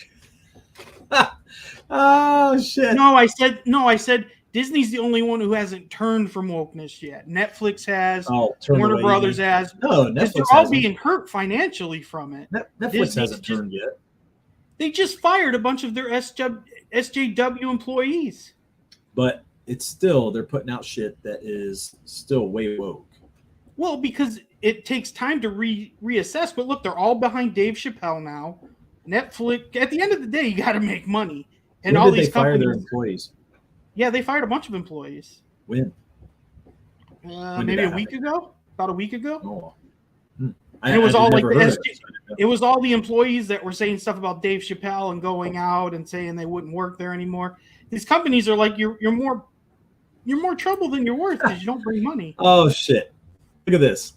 Oh shit! No, I said Disney's the only one who hasn't turned from wokeness yet. Netflix has. Warner Brothers has. No, Netflix they're all being hurt financially from it. Netflix hasn't turned yet. They just fired a bunch of their SJW employees. But it's still, they're putting out shit that is still way woke. Well, because it takes time to reassess. But look, they're all behind Dave Chappelle now. Netflix, at the end of the day, you got to make money. And when all did these they fire companies, their employees? Yeah, they fired a bunch of employees. When? Maybe a week ago? About a week ago? Oh. And it was all like it was all the employees that were saying stuff about Dave Chappelle and going out and saying they wouldn't work there anymore. These companies are like, you're more You're more trouble than you're worth because you don't bring money. Oh shit! Look at this.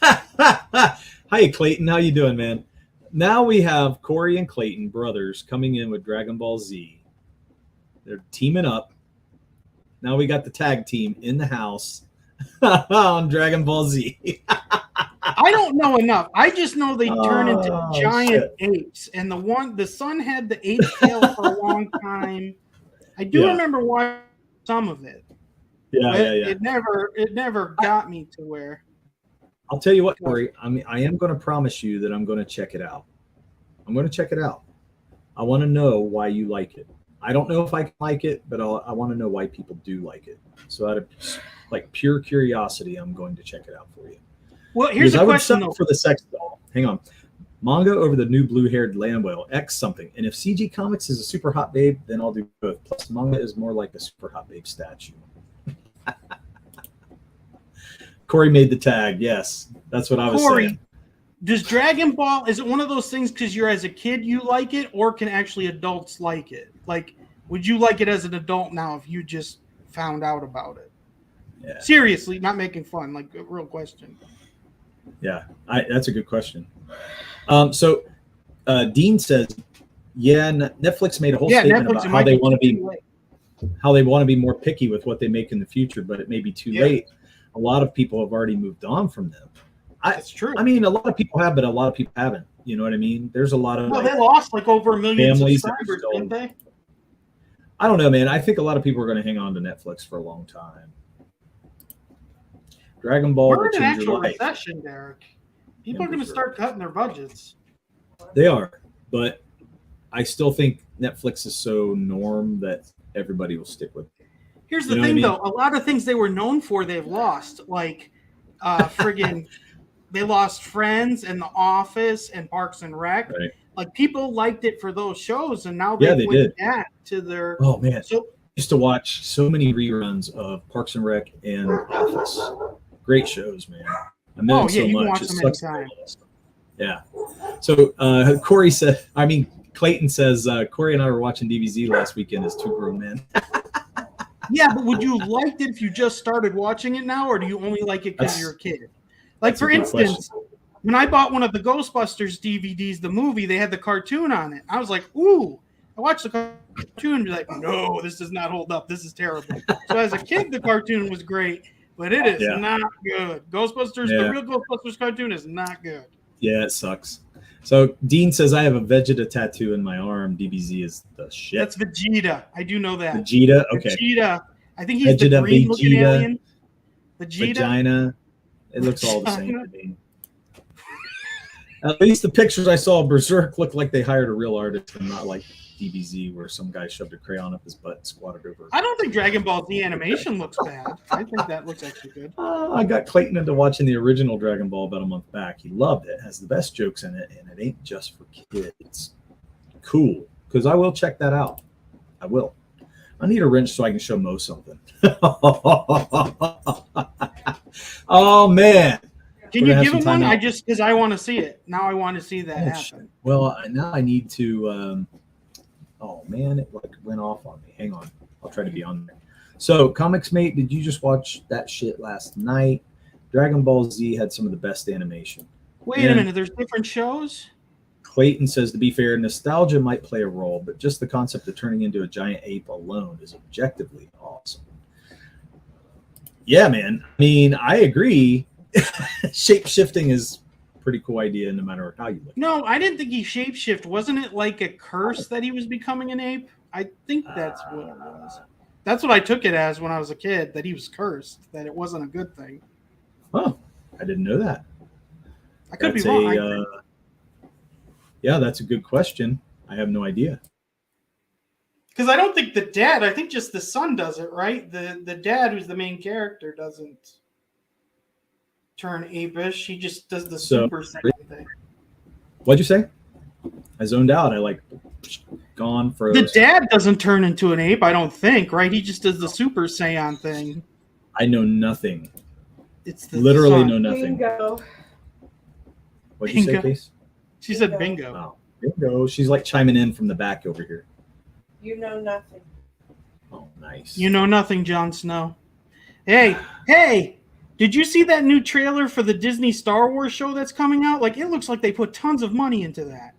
Hi, Clayton. How you doing, man? Now we have Corey and Clayton, brothers, coming in with Dragon Ball Z. They're teaming up. Now we got the tag team in the house on Dragon Ball Z. I don't know enough. I just know they turn into giant shit. apes, and the son had the ape tail for a long time. I do remember watching some of it. Yeah. It never got me to where. I'll tell you what, Corey. I am going to promise you that I'm going to check it out. I'm going to check it out. I want to know why you like it. I don't know if I can like it, but I want to know why people do like it. So out of like pure curiosity, I'm going to check it out for you. Well, here's a question though. For the sex doll. Hang on. Manga over the new blue-haired land whale, X something. And if CG Comics is a super hot babe, then I'll do both. Plus, manga is more like a super hot babe statue. Corey made the tag. Yes, that's what I was saying. Does Dragon Ball, is it one of those things because you're as a kid you like it, or can actually adults like it? Like, would you like it as an adult now if you just found out about it? Yeah. Seriously, not making fun, like a real question. Yeah, that's a good question. So Dean says, yeah, Netflix made a whole statement about how they want to be more picky with what they make in the future, but it may be too late. A lot of people have already moved on from them. That's true. I mean, a lot of people have, but a lot of people haven't. You know what I mean? There's a lot of they lost like over 1 million families subscribers, didn't they? I don't know, man. I think a lot of people are going to hang on to Netflix for a long time. Dragon Ball. We're in an actual recession, Derek. People are going to start cutting their budgets. They are, but I still think Netflix is so norm that everybody will stick with it. Here's the thing, though. A lot of things they were known for, they've lost. Like, friggin', they lost Friends and The Office and Parks and Rec. Right. Like, people liked it for those shows, and now they went back to their. Oh man! I used to watch so many reruns of Parks and Rec and Office. Great shows, man. I miss them so much. It sucks. Yeah. So Clayton says Corey and I were watching DBZ last weekend as two grown men. Yeah, but would you like it if you just started watching it now, or do you only like it because you're a kid? Like, for instance, when I bought one of the Ghostbusters DVDs, the movie, they had the cartoon on it. I was like, ooh. I watched the cartoon and be like, no, this does not hold up. This is terrible. So as a kid, the cartoon was great, but it is not good. Ghostbusters, the real Ghostbusters cartoon is not good. Yeah, it sucks. So Dean says, I have a Vegeta tattoo in my arm. DBZ is the shit. That's Vegeta. I do know that. Vegeta? Okay. Vegeta. I think he's Vegeta, the green-looking alien. Vegeta. Vagina. It looks all the same to me. At least the pictures I saw of Berserk looked like they hired a real artist and not like DBZ where some guy shoved a crayon up his butt and squatted over. I don't think Dragon Ball Z animation looks bad. I think that looks actually good. I got Clayton into watching the original Dragon Ball about a month back. He loved it. It has the best jokes in it, and it ain't just for kids. Cool. Because I will check that out. I will. I need a wrench so I can show Mo something. Oh, man. Can you give him one? Because I want to see it. Now I want to see that happen. Well, now I need to. Oh man, it went off on me. Hang on, I'll try to be on there. So, Comics Mate, did you just watch that shit last night? Dragon Ball Z had some of the best animation. Wait a minute, there's different shows? Clayton says, to be fair, nostalgia might play a role, but just the concept of turning into a giant ape alone is objectively awesome. Yeah, man. I mean, I agree. Shape-shifting is a pretty cool idea no matter how you look. No, I didn't think he shape-shift. Wasn't it like a curse that he was becoming an ape? I think that's what it was. That's what I took it as when I was a kid, that he was cursed, that it wasn't a good thing. Oh, I didn't know that. I could be wrong. Yeah, that's a good question. I have no idea. Because I don't think the dad, I think just the son does it, right? The dad, who's the main character, doesn't turn apish. He just does the Super Saiyan thing. What'd you say? I zoned out. I gone for the dad doesn't turn into an ape, I don't think, right? He just does the Super Saiyan thing. I know nothing. It's the literally son. know nothing. Bingo. What'd you say, Case? She said bingo. Oh, bingo. She's like chiming in from the back over here. You know nothing. Oh, nice. You know nothing, Jon Snow. Hey, did you see that new trailer for the Disney Star Wars show that's coming out? Like, it looks like they put tons of money into that.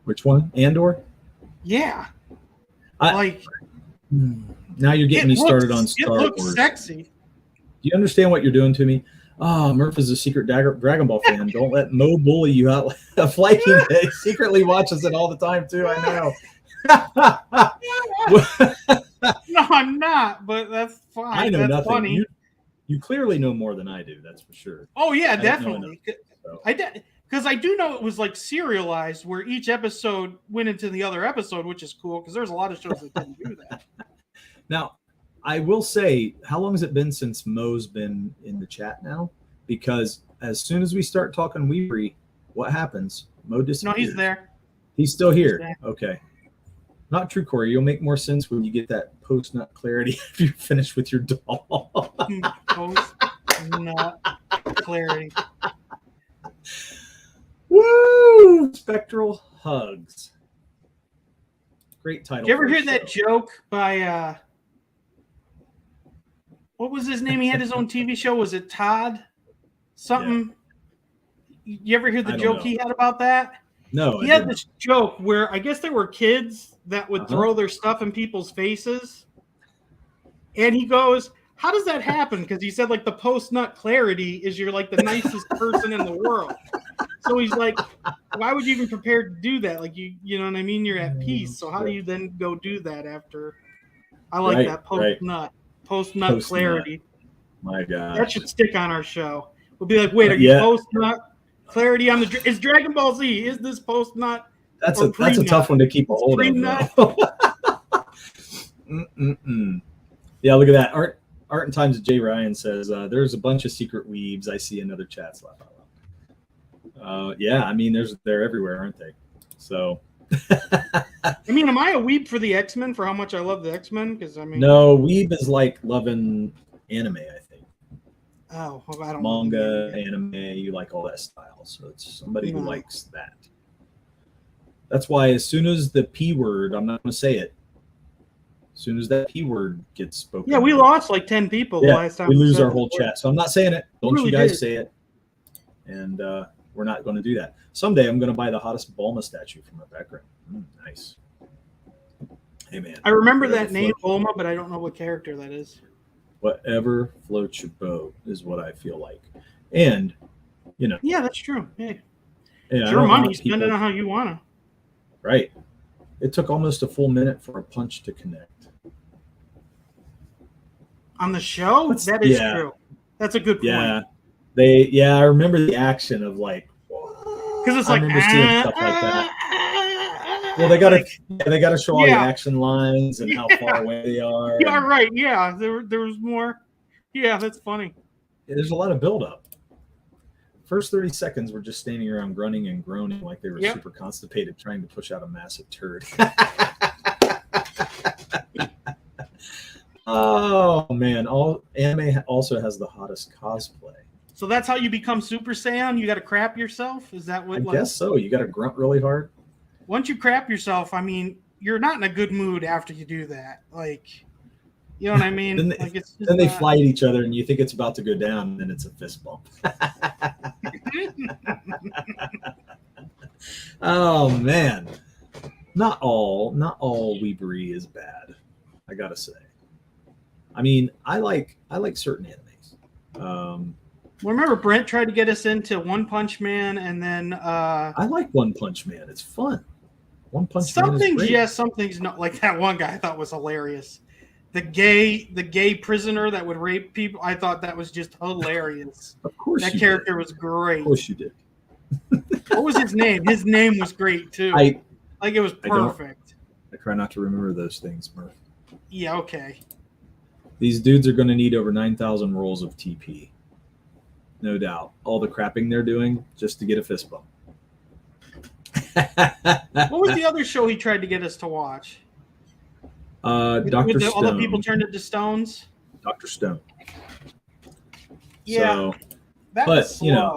Which one? Andor? Yeah. Now you're getting me started on Star Wars. It looks sexy. Do you understand what you're doing to me? Oh, Murph is a secret Dragon Ball fan. Don't let Mo bully you out of liking it. He secretly watches it all the time, too. I know. No, I'm not, but that's fine. I know that's nothing. Funny. You clearly know more than I do. That's for sure. Oh, yeah, I definitely. So. I did. Because I do know it was like serialized where each episode went into the other episode, which is cool because there's a lot of shows that didn't do that. Now, I will say, how long has it been since Mo's been in the chat now? Because as soon as we start talking Weebery, what happens? Mo disappears. No, he's there. He's still here. He's there. Okay. Not true, Corey. You'll make more sense when you get that post-nut clarity if you're finished with your doll. Post-nut clarity. Woo! Spectral Hugs. Great title. Did you ever hear that joke by what was his name? He had his own TV show. Was it Todd? Something. Yeah. You ever hear the joke he had about that? No. He had this joke where I guess there were kids that would throw their stuff in people's faces. And he goes, how does that happen? Because he said like the post-nut clarity is you're like the nicest person in the world. So he's like, why would you even prepare to do that? Like you know what I mean? You're at peace. So how do you then go do that after? I like that post-nut clarity. My God. That should stick on our show. We'll be like, wait, are you post-nut clarity on the is Dragon Ball Z? Is this post-nut? That's a tough one to keep a hold of. Yeah, look at that. Art and Times of J. Ryan says there's a bunch of secret weebs. I see another chat slap out. Yeah, I mean they're everywhere, aren't they? So I mean, am I a weeb for the X-Men for how much I love the X-Men? Because I mean, no, weeb is like loving anime, I think. Oh, well, I don't manga, anime, you like all that style. So it's somebody who likes that. That's why as soon as the P word, I'm not going to say it. As soon as that P word gets spoken. Yeah, we lost like 10 people the last time. We lose our whole chat. So I'm not saying it. Don't really you guys say it. And we're not going to do that. Someday I'm going to buy the hottest Bulma statue from our background. Nice. Hey, man. I remember that name, Bulma, but I don't know what character that is. Whatever floats your boat is what I feel like. And, you know. Yeah, that's true. Hey. Yeah, it's your money. Spend it on how you want to. Right. It took almost a full minute for a punch to connect. On the show? That is true. That's a good point. Yeah. I remember the action of like, because it's like, seeing stuff like that. Well, they gotta show all the action lines and how far away they are. Yeah, right. Yeah, there was more. Yeah, that's funny. There's a lot of buildup. First 30 seconds were just standing around grunting and groaning like they were super constipated, trying to push out a massive turd. Oh man! All anime also has the hottest cosplay. So that's how you become Super Saiyan? You got to crap yourself? Is that what? I guess so. You got to grunt really hard. Once you crap yourself, I mean, you're not in a good mood after you do that. Like, you know what I mean? then they fly at each other, and you think it's about to go down, and then it's a fist bump. Oh man! Not all weebery is bad. I gotta say. I mean, I like certain animes. Well, remember Brent tried to get us into One Punch Man, and then I like One Punch Man. It's fun. One Punch Man. Something's not like that one guy I thought was hilarious. The gay prisoner that would rape people. I thought that was just hilarious. Of course, that character was great. Of course, you did. What was his name? His name was great too. It was perfect. I try not to remember those things, Murph. Yeah. Okay. These dudes are going to need over 9,000 rolls of TP. No doubt. All the crapping they're doing just to get a fist bump. What was the other show he tried to get us to watch? Dr. Stone. All the people turned into stones? Dr. Stone. Yeah. That was slow. You know.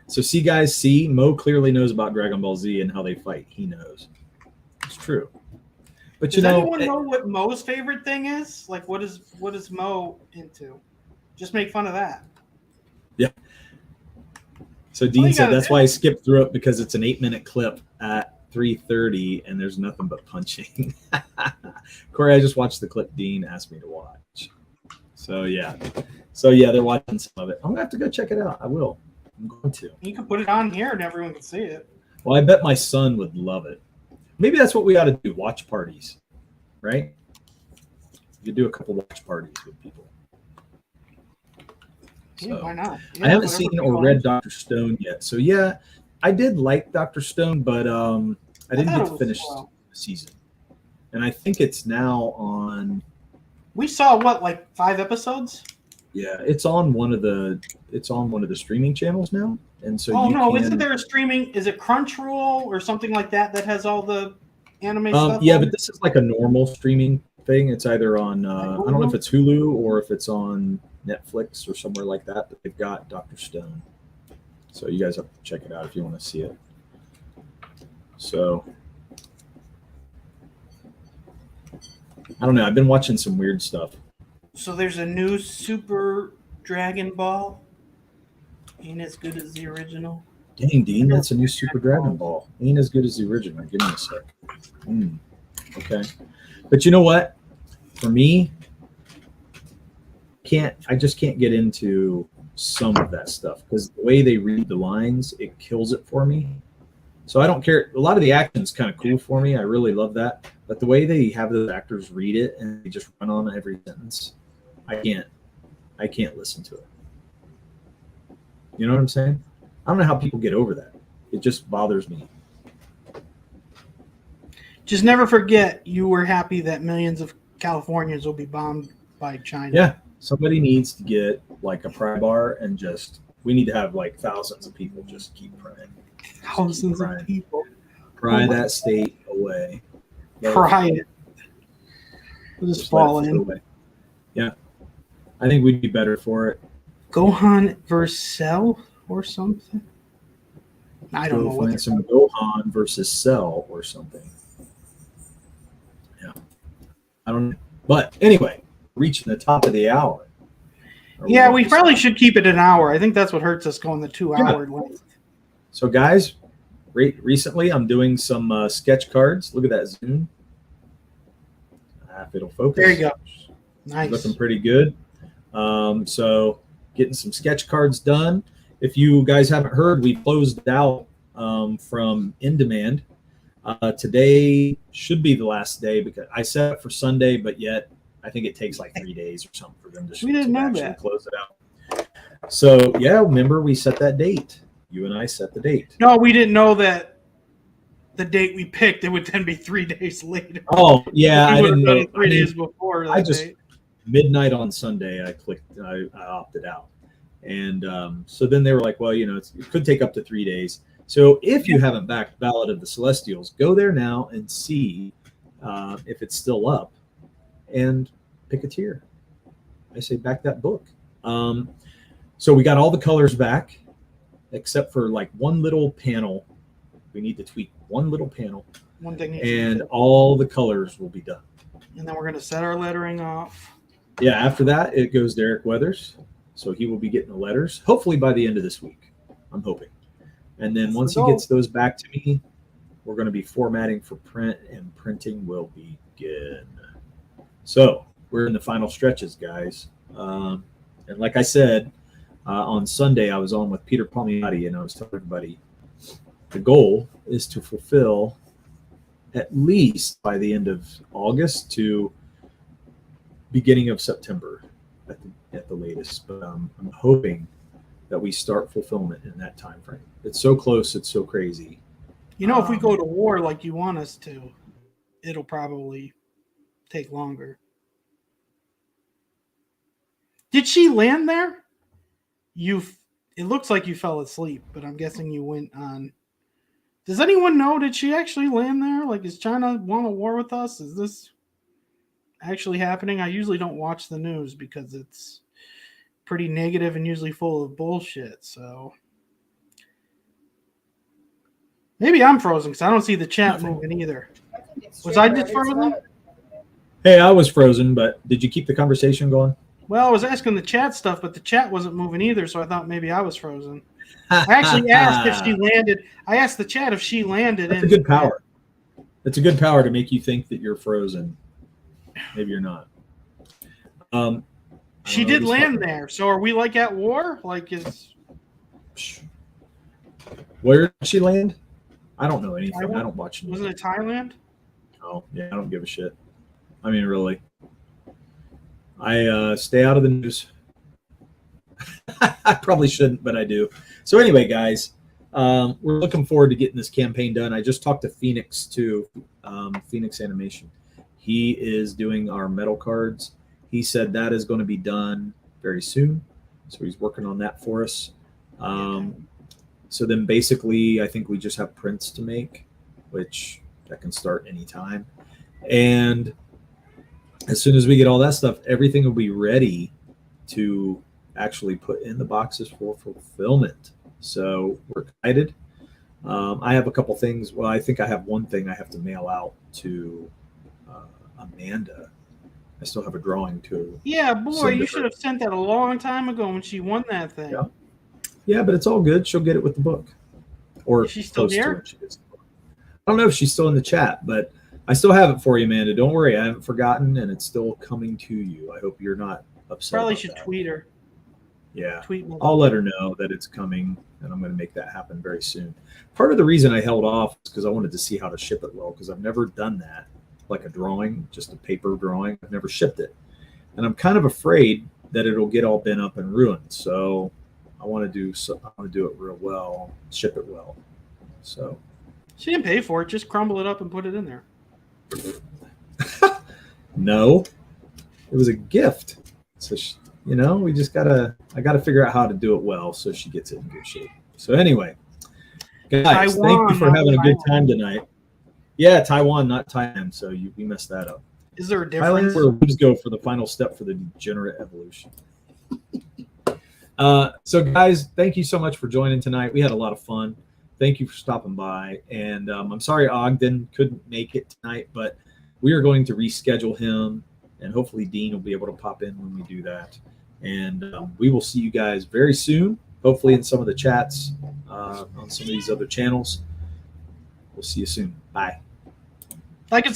So Mo clearly knows about Dragon Ball Z and how they fight. He knows. It's true. But Does anyone know what Mo's favorite thing is? Like, what is Mo into? Just make fun of that. Yeah. So Dean you said gotta that's do. why I skipped through it, because it's an 8-minute clip at 3:30 and there's nothing but punching. Corey, I just watched the clip Dean asked me to watch. So yeah, they're watching some of it. I'm gonna have to go check it out. I will. I'm going to. You can put it on here and everyone can see it. Well, I bet my son would love it. Maybe that's what we ought to do. Watch parties, right? You could do a couple watch parties with people. Yeah, So, why not? Yeah, I haven't whatever seen people or read want. Dr. Stone yet. So yeah, I did like Dr. Stone, but I didn't thought get it to was finish slow. the season. And I think it's now on. We saw what, like 5 episodes? Yeah, it's on one of the streaming channels now, and so Oh you no, can. isn't there a streaming? Is it Crunchyroll or something like that has all the anime stuff? Yeah, on but it? this is like a normal streaming thing. It's either on I don't know if Hulu? it's Hulu or if it's on Netflix or somewhere like that. But they've got Dr. Stone, so you guys have to check it out if you want to see it. So I don't know. I've been watching some weird stuff. So there's a new Super Dragon Ball. Ain't as good as the original. Dang, Dean, that's a new Super Dragon Ball. Ain't as good as the original. Give me a sec. Okay, but you know what? For me, I just can't get into some of that stuff because the way they read the lines, it kills it for me. So I don't care. A lot of the action is kind of cool for me. I really love that. But the way they have those actors read it and they just run on every sentence, I can't listen to it. You know what I'm saying? I don't know how people get over that. It just bothers me. Just never forget you were happy that millions of Californians will be bombed by China. Yeah, somebody needs to get like a pry bar and we need to have like thousands of people just keep prying. Thousands of people. Pry that state away. Pry it. We'll just fall in. Yeah. I think we'd be better for it. Gohan versus Cell or something? I don't know. Find some Gohan versus Cell or something. Yeah. I don't know. But anyway, reaching the top of the hour. Yeah, we probably should keep it an hour. I think that's what hurts us going the 2-hour length. So guys, recently I'm doing some sketch cards. Look at that zoom. If it'll focus. There you go. Nice. Looking pretty good. So getting some sketch cards done. If you guys haven't heard, we closed out from In Demand. Today should be the last day because I set it for Sunday, but yet I think it takes like 3 days or something for them to actually close it out. So yeah, remember we set that date. You and I set the date. No, we didn't know that the date we picked, it would then be 3 days later. Oh yeah, I didn't know. 3 days before that date. Midnight on Sunday, I opted out. And so then they were like, well, it could take up to 3 days. So if you haven't backed Ballad of the Celestials, go there now and see if it's still up and pick a tier. I say back that book. So we got all the colors back except for like one little panel. We need to tweak one little panel. One thing. And all the colors will be done. And then we're going to set our lettering off. Yeah, after that, it goes to Eric Weathers. So he will be getting the letters, hopefully by the end of this week. I'm hoping. And then once he gets those back to me, we're going to be formatting for print, and printing will begin. So we're in the final stretches, guys. And like I said, on Sunday, I was on with Peter Palmiotti, and I was telling everybody the goal is to fulfill at least by the end of August to beginning of September at the latest. But I'm hoping that we start fulfillment in that time frame. It's so close. It's so crazy. If we go to war like you want us to, it'll probably take longer. Did she land there? It looks like you fell asleep, but I'm guessing you went on. Does anyone know? Did she actually land there? Like, is China want a war with us? Is this actually happening? I usually don't watch the news because it's pretty negative and usually full of bullshit. So maybe I'm frozen because I don't see the chat moving either. Was I just frozen? Hey, I was frozen, but did you keep the conversation going? Well, I was asking the chat stuff, but the chat wasn't moving either, so I thought maybe I was frozen. I actually asked if she landed. I asked the chat if she landed. That's a good power. It's a good power to make you think that you're frozen. Maybe you're not. She did land there. So are we like at war? Like is where did she land? I don't know anything. Taiwan? I don't watch news. Wasn't it Thailand? Oh, yeah, I don't give a shit. I mean, really. I stay out of the news. I probably shouldn't, but I do. So anyway, guys, we're looking forward to getting this campaign done. I just talked to Phoenix too, Phoenix Animation. He is doing our metal cards. He said that is going to be done very soon. So he's working on that for us. So then basically, I think we just have prints to make, which that can start anytime. And as soon as we get all that stuff, everything will be ready to actually put in the boxes for fulfillment. So we're excited. I have a couple things. Well, I think I have one thing I have to mail out to Amanda. I still have a drawing to. Yeah, boy, you should have sent that a long time ago when she won that thing. Yeah, but it's all good. She'll get it with the book. Or is she still here? I don't know if she's still in the chat, but I still have it for you, Amanda. Don't worry. I haven't forgotten, and it's still coming to you. I hope you're not upset. Probably should tweet her. Yeah. Tweet me. I'll let her know that it's coming, and I'm going to make that happen very soon. Part of the reason I held off is because I wanted to see how to ship it well, because I've never done that, like a drawing, just a paper drawing. I've never shipped it. And I'm kind of afraid that it'll get all bent up and ruined. So I want to do it real well, ship it well. So she didn't pay for it. Just crumble it up and put it in there. No, it was a gift. So we just I gotta figure out how to do it well so she gets it in good shape. So anyway, guys, thank you for having a good time tonight. Yeah, Taiwan, not Thailand. So we messed that up. Is there a difference? Thailand, where rooms go for the final step for the degenerate evolution. So guys, thank you so much for joining tonight. We had a lot of fun. Thank you for stopping by. And I'm sorry Ogden couldn't make it tonight, but we are going to reschedule him, and hopefully Dean will be able to pop in when we do that. And we will see you guys very soon, hopefully in some of the chats on some of these other channels. We'll see you soon. Bye. Like and